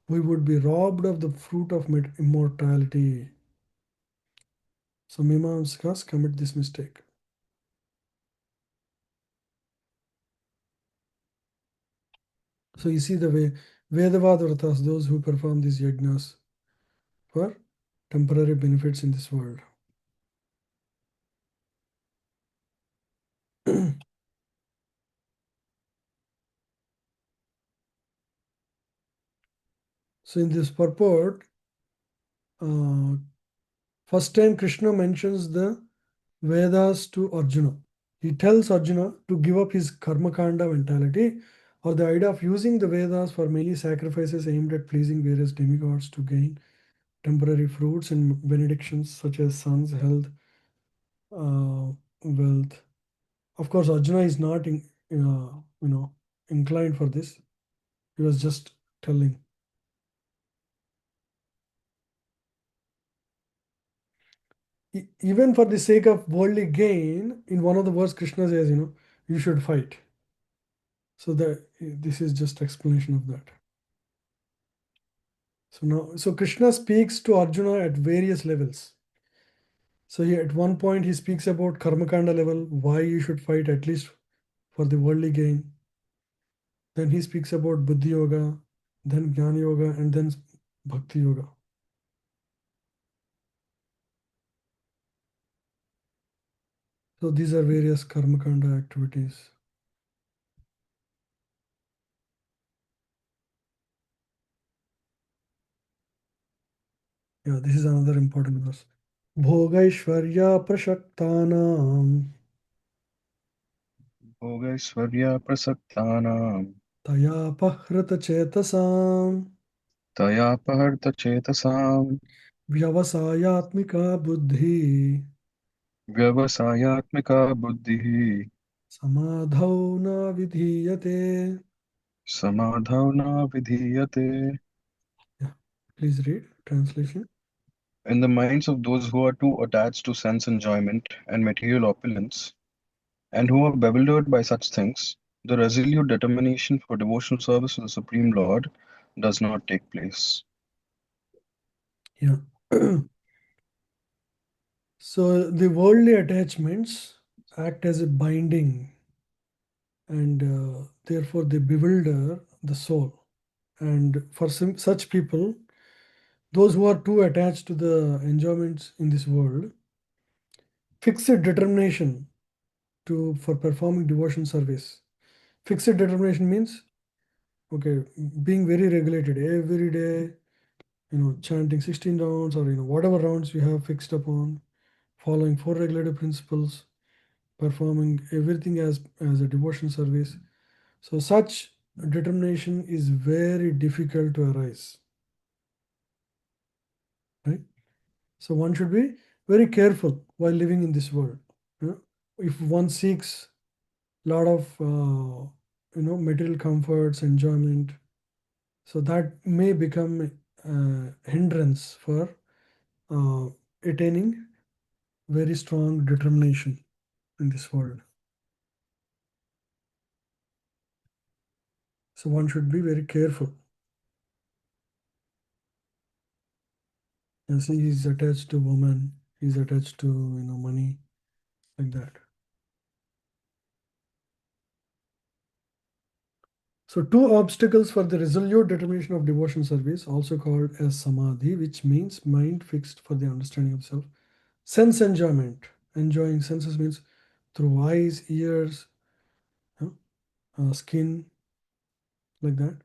we would be robbed of the fruit of immortality. So Mimamsakas commit this mistake. So you see the way Vedavadvratas, those who perform these yajnas for temporary benefits in this world. So in this purport, first time Krishna mentions the Vedas to Arjuna. He tells Arjuna to give up his karmakanda mentality, or the idea of using the Vedas for many sacrifices aimed at pleasing various demigods to gain temporary fruits and benedictions such as sons, health, wealth. Of course, Arjuna is not inclined for this. He was just telling. Even for the sake of worldly gain, in one of the verse, Krishna says, you should fight. So this is just explanation of that. So Krishna speaks to Arjuna at various levels. So at one point he speaks about karmakanda level, why you should fight at least for the worldly gain. Then he speaks about buddhi yoga, then jnana yoga, and then bhakti yoga. So these are various karmakanda activities. Yeah, this is another important verse. Bhogaishvarya prashaktanam भोगैश्वर्या प्रसक्तानां tayapahrata chetasam तयापहर्तचेतसां vyavasayatmika buddhi व्यवसायात्मिका बुद्धिः samadhau na vidhiyate. समाधौ न विधीयते. Yeah, please read translation. In the minds of those who are too attached to sense enjoyment and material opulence, and who are bewildered by such things, the resolute determination for devotional service to the Supreme Lord does not take place. Yeah. So the worldly attachments act as a binding, and therefore they bewilder the soul. And for such people, those who are too attached to the enjoyments in this world, fixed determination for performing devotion service. Fixed determination means, okay, being very regulated every day, chanting 16 rounds, or whatever rounds you have fixed upon, following 4 regulative principles. performing everything as a devotion service. So such determination is very difficult to arise, right? So one should be very careful while living in this world. If one seeks a lot of material comforts, enjoyment, so that may become a hindrance for attaining very strong determination in this world. So one should be very careful. And see, he's attached to woman, he's attached to money, like that. So two obstacles for the resolute determination of devotion service, also called as samadhi, which means mind fixed for the understanding of self. Sense enjoyment. Enjoying senses means through eyes, ears, skin, like that.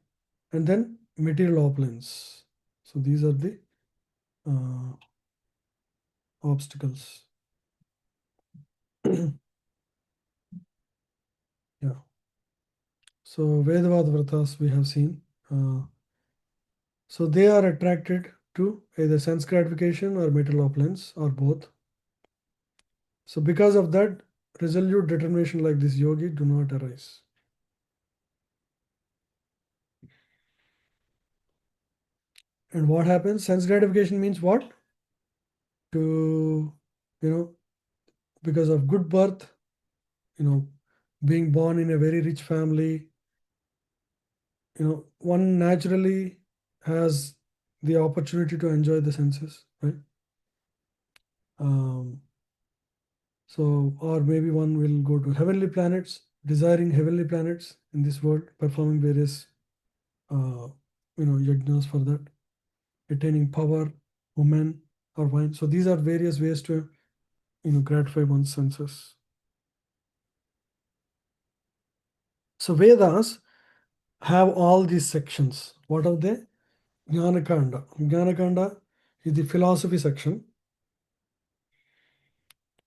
And then material opulence. So these are the obstacles. Yeah. So Vedavad Vratas we have seen. So they are attracted to either sense gratification or material opulence or both. So because of that, resolute determination like this yogi do not arise. And what happens? Sense gratification means what? To, because of good birth, being born in a very rich family, one naturally has the opportunity to enjoy the senses, right? So, or maybe one will go to heavenly planets, desiring heavenly planets in this world, performing various, yajnas for that, attaining power, women, or wine. So these are various ways to, gratify one's senses. So Vedas have all these sections. What are they? Jnanakanda. Jnanakanda is the philosophy section.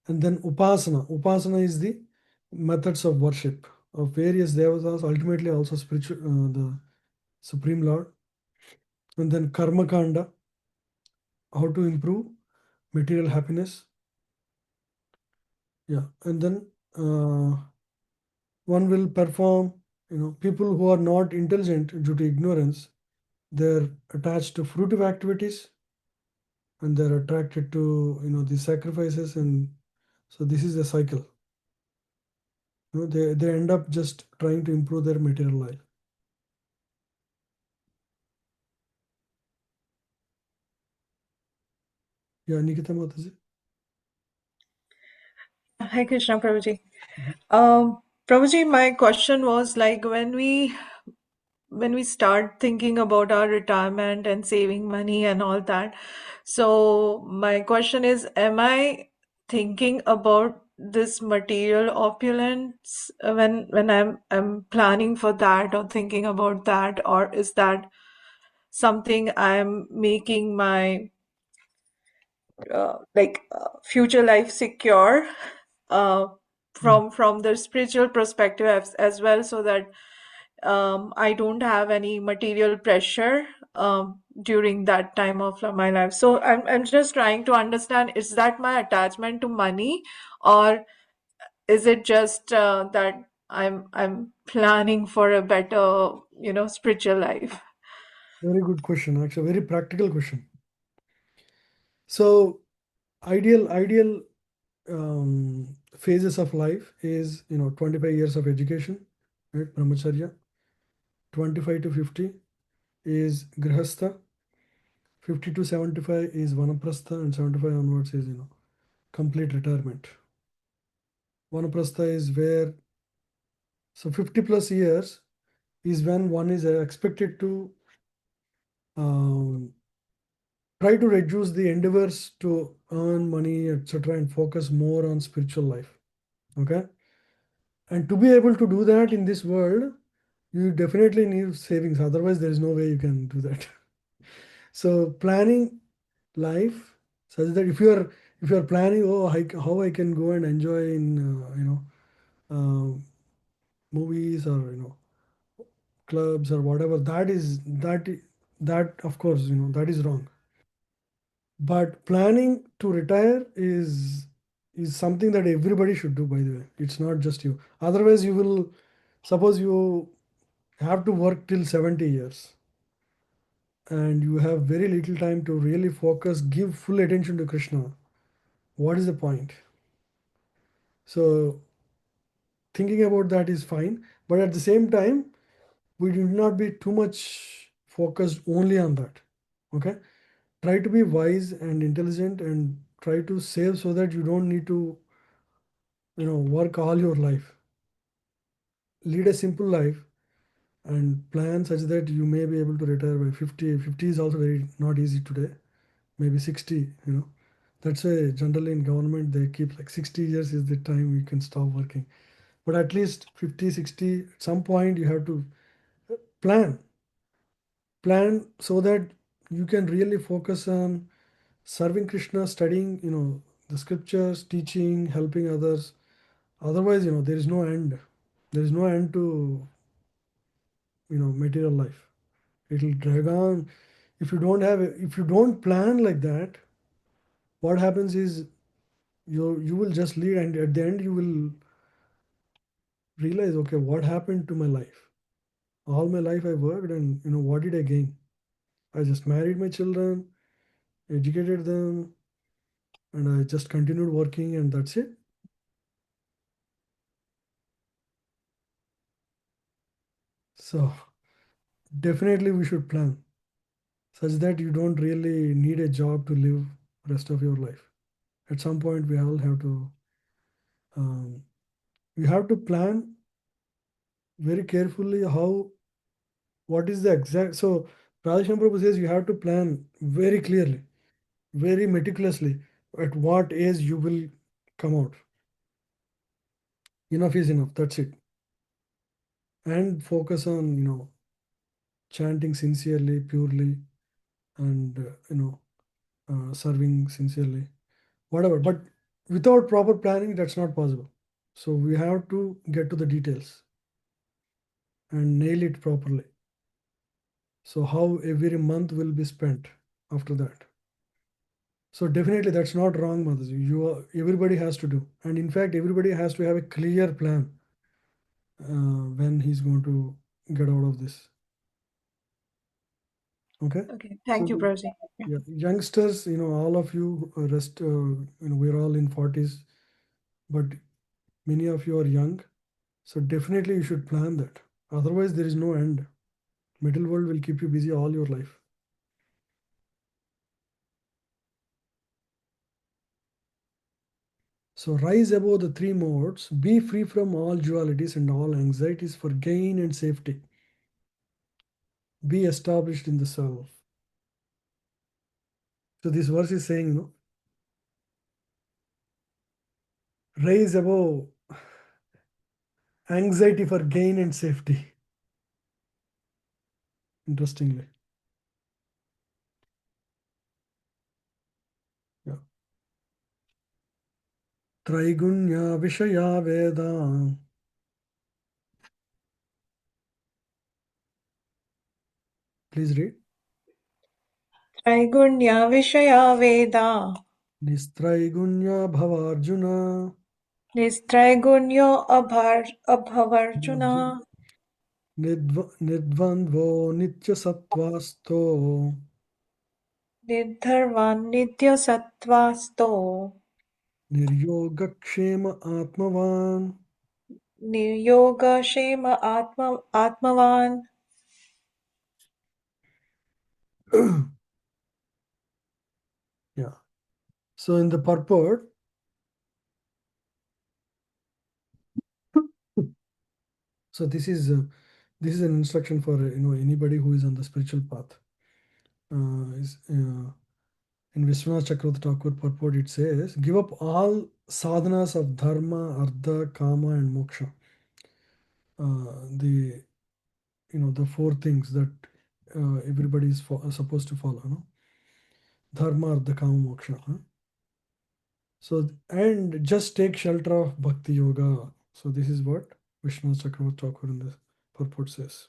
And then Upasana. Upasana is the methods of worship of various devatas, ultimately also spiritual, the Supreme Lord. And then Karma Kanda, how to improve material happiness. Yeah. And then one will perform, people who are not intelligent due to ignorance, they're attached to fruitive activities and they're attracted to, the sacrifices. And so this is a cycle. They end up just trying to improve their material life. Yeah, Nikita Mataji. Hi Krishna Prabhuji. Mhm. Prabhuji, my question was like when we start thinking about our retirement and saving money and all that. So my question is, am I thinking about this material opulence when I'm planning for that or thinking about that, or is that something I'm making my future life secure from the spiritual perspective as well, so that I don't have any material pressure during that time of my life. So I'm just trying to understand, is that my attachment to money, or is it just that I'm planning for a better, spiritual life? Very good question. Actually, very practical question. So ideal phases of life is 25 years of education, right? Brahmacharya. 25 to 50 is grihastha. 50 to 75 is vanaprastha, and 75 onwards is complete retirement. Vanaprastha is where, so 50 plus years is when one is expected to um, try to reduce the endeavors to earn money, etc., and focus more on spiritual life. Okay. And to be able to do that in this world, you definitely need savings. Otherwise, there is no way you can do that. So planning life such that if you are if you're planning, oh, how I can go and enjoy in movies or clubs or whatever, that of course that is wrong. But planning to retire is something that everybody should do, by the way. It's not just you. Otherwise, you will, suppose you have to work till 70 years and you have very little time to really focus, give full attention to Krishna. What is the point? So thinking about that is fine, but at the same time, we do not be too much focused only on that. Okay, try to be wise and intelligent and try to save so that you don't need to work all your life. Lead a simple life and plan such that you may be able to retire by 50. 50 is also very not easy today. Maybe 60. That's why generally in government they keep like 60 years is the time you can stop working. But at least 50, 60, at some point you have to plan. Plan so that you can really focus on serving Krishna, studying, the scriptures, teaching, helping others. Otherwise, there is no end. There is no end to, material life. It will drag on. If you don't plan like that, what happens is you will just lead, and at the end you will realize, okay, what happened to my life? All my life I worked, and what did I gain? I just married my children, educated them, and I just continued working, and that's it. So definitely we should plan such that you don't really need a job to live rest of your life. At some point we all have to um, we have to plan very carefully what is the exact. So Radheshyam Prabhu says you have to plan very clearly, very meticulously at what age you will come out. Enough is enough, that's it. And focus on chanting sincerely, purely, and serving sincerely, whatever. But without proper planning, that's not possible. So we have to get to the details and nail it properly. So how every month will be spent after that. So definitely that's not wrong, Mataji. Everybody has to do, and in fact, everybody has to have a clear plan when he's going to get out of this. Okay. Okay, thank you, So Prabhuji. Yeah. yeah, youngsters, all of you rest. We're all in 40s, but many of you are young. So definitely you should plan that. Otherwise, there is no end. Middle world will keep you busy all your life. So rise above the three modes, be free from all dualities and all anxieties for gain and safety. Be established in the self. So this verse is saying, rise above anxiety for gain and safety. Interestingly. Yeah. Traigunya Vishaya Veda. Please read. Traigunya Vishaya Veda. Nistraigunya Bhavarjuna. Nistraigunyo Abhavarjuna. Nidvandvo Nitya Sattvasto. Nidharvan Nitya Sattvasto. Niryogakshema Atmavan. Niryoga Shema Atmavan. Yeah. So in the purport, so this is an instruction for anybody who is on the spiritual path. In Vishwanath Chakravarti Thakur purport, it says, give up all sadhanas of dharma, artha, kama, and moksha. The four things that everybody is supposed to follow. Dharma, artha, kama, moksha. So, and just take shelter of Bhakti Yoga. So this is what Vishnu Chakravarti Thakur in the purport says.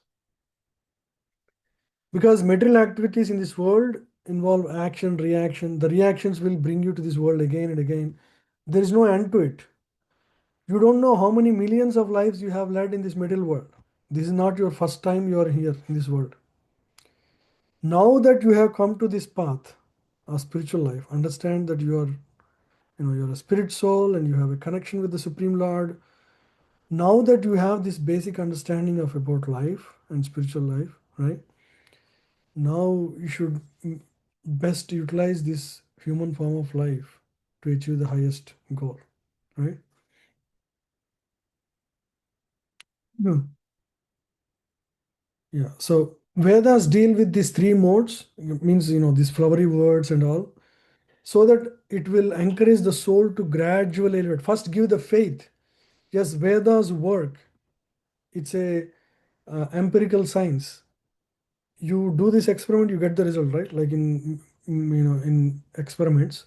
Because material activities in this world involve action, reaction. The reactions will bring you to this world again and again. There is no end to it. You don't know how many millions of lives you have led in this material world. This is not your first time you are here in this world. Now that you have come to this path of spiritual life, understand that you're a spirit soul and you have a connection with the Supreme Lord. Now that you have this basic understanding of about life and spiritual life, right? Now you should best utilize this human form of life to achieve the highest goal, right? Yeah. Yeah. So Vedas deal with these three modes, means these flowery words and all, so that it will encourage the soul to gradually elevate. First, give the faith. Yes, Vedas work. It's a empirical science. You do this experiment, you get the result, right? Like in experiments.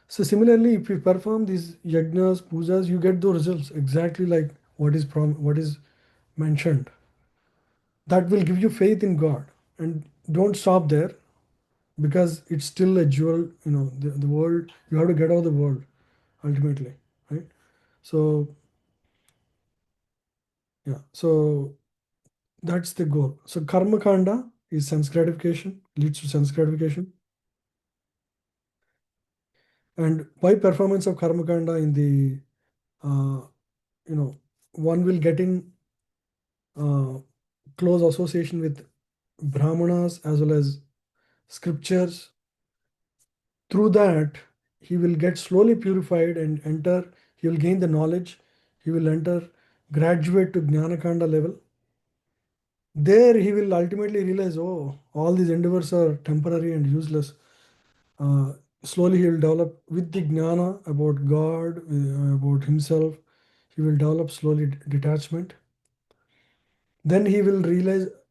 So similarly, if you perform these yajnas, pujas, you get those results exactly like what is mentioned. That will give you faith in God, and don't stop there, because it's still a jewel. The world. You have to get out of the world ultimately, right? So yeah, so that's the goal. So karma kanda is sense gratification, leads to sense gratification. And by performance of karma kanda in the, one will get in uh, close association with brahmanas as well as scriptures. Through that, he will get slowly purified and enter, he will gain the knowledge, he will enter, graduate to Jnanakanda level. There he will ultimately realize, oh, all these endeavors are temporary and useless. Uh, Slowly he will develop with the jnana about God, about himself. He will develop slowly detachment. Then he will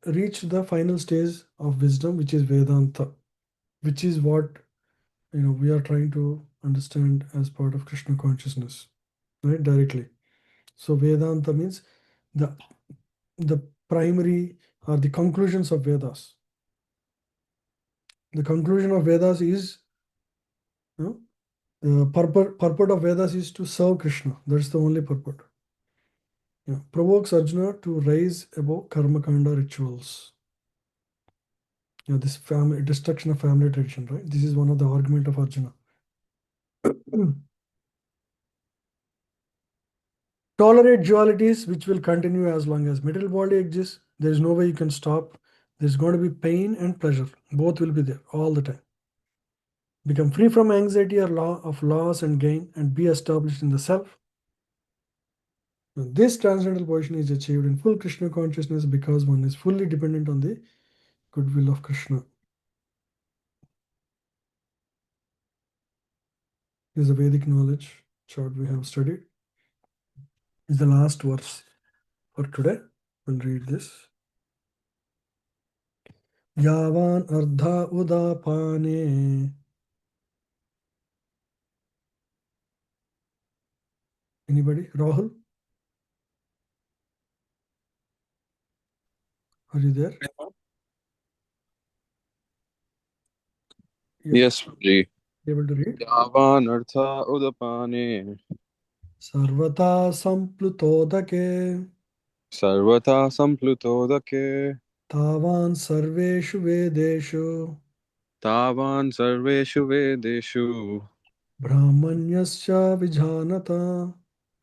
reach the final stage of wisdom, which is Vedanta, which is what we are trying to understand as part of Krishna consciousness, right? Directly. So Vedanta means the primary or the conclusions of Vedas. The conclusion of Vedas is, the purport of Vedas is to serve Krishna. That's the only purport. Yeah. Provokes Arjuna to rise above karma kanda rituals. This family destruction of family tradition, right? This is one of the argument of Arjuna. Tolerate dualities which will continue as long as material body exists. There is no way you can stop. There's going to be pain and pleasure. Both will be there all the time. Become free from anxiety or law of loss and gain and be established in the self. Now, this transcendental position is achieved in full Krishna consciousness because one is fully dependent on the goodwill of Krishna. This is a Vedic knowledge chart we have studied. Is the last verse for today. We'll read this. Yavan ardha udapane. Anybody? Rahul? Are you there? Yeah. Yes, Ji. Able to read? Yavanartha udapane Sarvata samplutodake sarvata samplutodake tavan sarveshu vedeshu tavan sarveshu vedeshu brahmanyasya vijanata.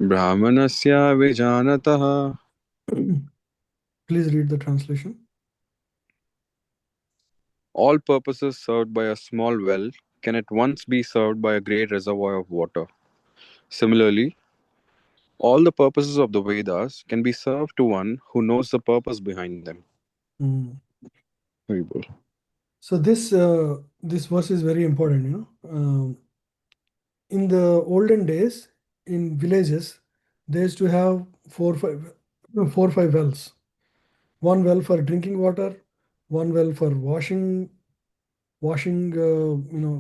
brahmanasya vijanatah. Please read the translation. All purposes served by a small well can at once be served by a great reservoir of water. Similarly, all the purposes of the Vedas can be served to one who knows the purpose behind them. Mm. Very good. So this verse is very important. In the olden days, in villages, they used to have four, five wells. One well for drinking water, one well for washing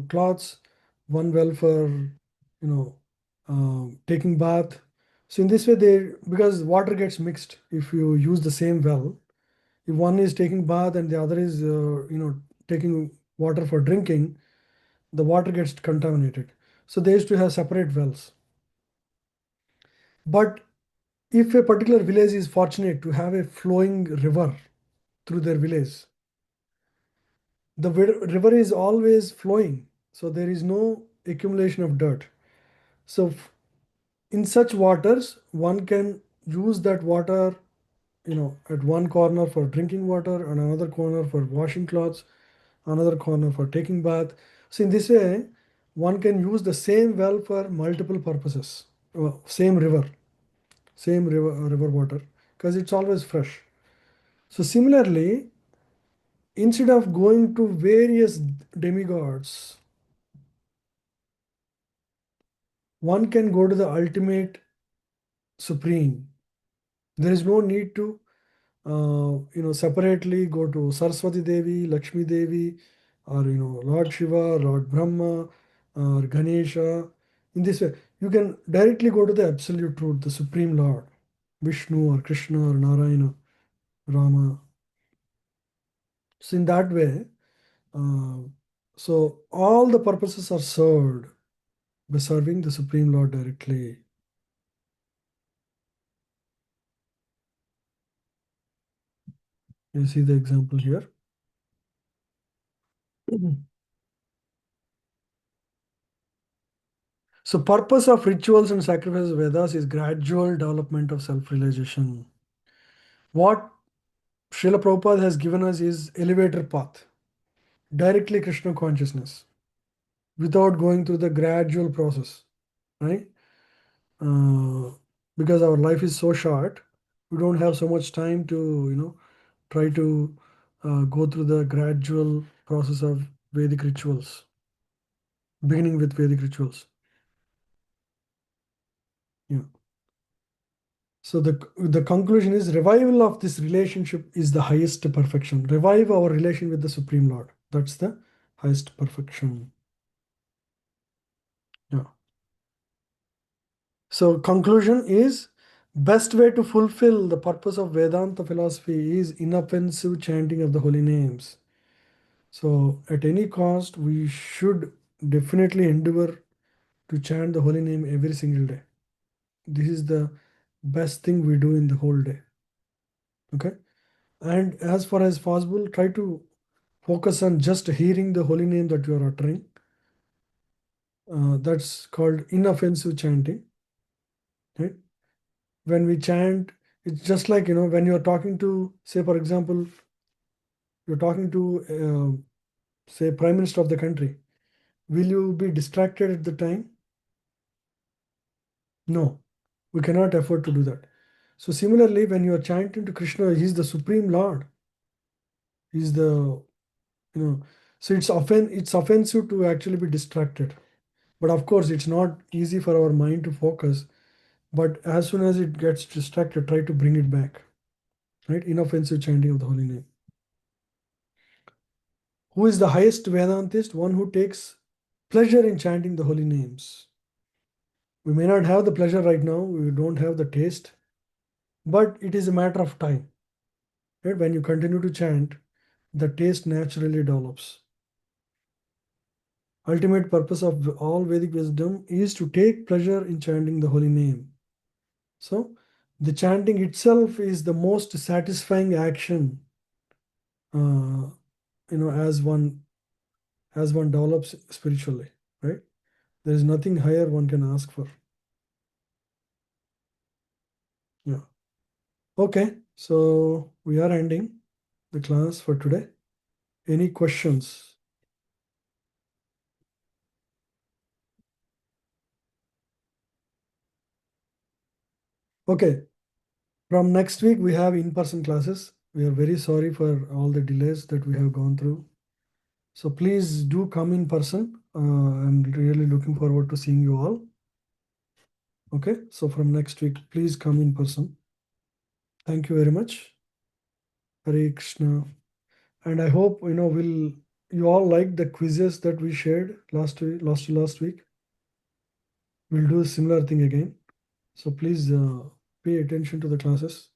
cloths, one well for taking bath. So in this way, because water gets mixed if you use the same well. If one is taking bath and the other is taking water for drinking, the water gets contaminated. So they used to have separate wells. But if a particular village is fortunate to have a flowing river through their village, the river is always flowing, so there is no accumulation of dirt. So in such waters, one can use that water, at one corner for drinking water and another corner for washing clothes, another corner for taking bath. So in this way, one can use the same well for multiple purposes. Same river water, because it's always fresh. So similarly, instead of going to various demigods, one can go to the ultimate supreme. There is no need to separately go to Saraswati Devi, Lakshmi Devi, or Lord Shiva, Lord Brahma, or Ganesha. In this way, you can directly go to the absolute truth, the supreme Lord, Vishnu or Krishna or Narayana, Rama. So in that way, so all the purposes are served by serving the supreme Lord directly. You see the example here. So purpose of rituals and sacrifices of Vedas is gradual development of self-realization. What Srila Prabhupada has given us is elevator path, directly Krishna consciousness, without going through the gradual process, right? Because our life is so short, we don't have so much time to, try to go through the gradual process of Vedic rituals, beginning with Vedic rituals. Yeah. So the conclusion is revival of this relationship is the highest perfection. Revive our relation with the Supreme Lord. That's the highest perfection. Yeah. So conclusion is best way to fulfill the purpose of Vedanta philosophy is inoffensive chanting of the holy names. So at any cost, we should definitely endeavor to chant the holy name every single day. This is the best thing we do in the whole day. Okay. And as far as possible, try to focus on just hearing the holy name that you are uttering. That's called inoffensive chanting. Right? When we chant, it's just like, when you're talking to, say, for example, you're talking to, say, Prime Minister of the country. Will you be distracted at the time? No, we cannot afford to do that. So similarly, when you are chanting to Krishna, He's the Supreme Lord. He's the, so it's offensive to actually be distracted. But of course, it's not easy for our mind to focus. But as soon as it gets distracted, try to bring it back. Right? Inoffensive chanting of the holy name. Who is the highest Vedantist? One who takes pleasure in chanting the holy names. We may not have the pleasure right now, we don't have the taste, but it is a matter of time. Right? When you continue to chant, the taste naturally develops. Ultimate purpose of all Vedic wisdom is to take pleasure in chanting the holy name. So, the chanting itself is the most satisfying action, as one develops spiritually, right? There is nothing higher one can ask for. Yeah. Okay, so we are ending the class for today. Any questions? Okay, from next week we have in-person classes. We are very sorry for all the delays that we have gone through. So please do come in person. I'm really looking forward to seeing you all. Okay, so from next week, please come in person. Thank you very much. Hare Krishna. And I hope will you all like the quizzes that we shared last week. We'll do a similar thing again. So please pay attention to the classes.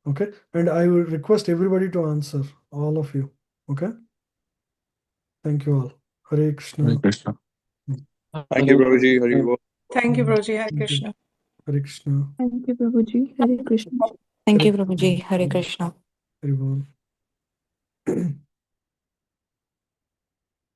Okay, and I will request everybody to answer, all of you. Okay, thank you all. Hare Krishna. Hare Krishna. Thank you, Prabhuji. Hari Bol. Thank you, Prabhuji. Hare Thank you. Krishna. Hare Krishna. Thank you, Prabhuji. Hare Krishna. Thank you, Hare Prabhuji. Hare Krishna. Hare Bol.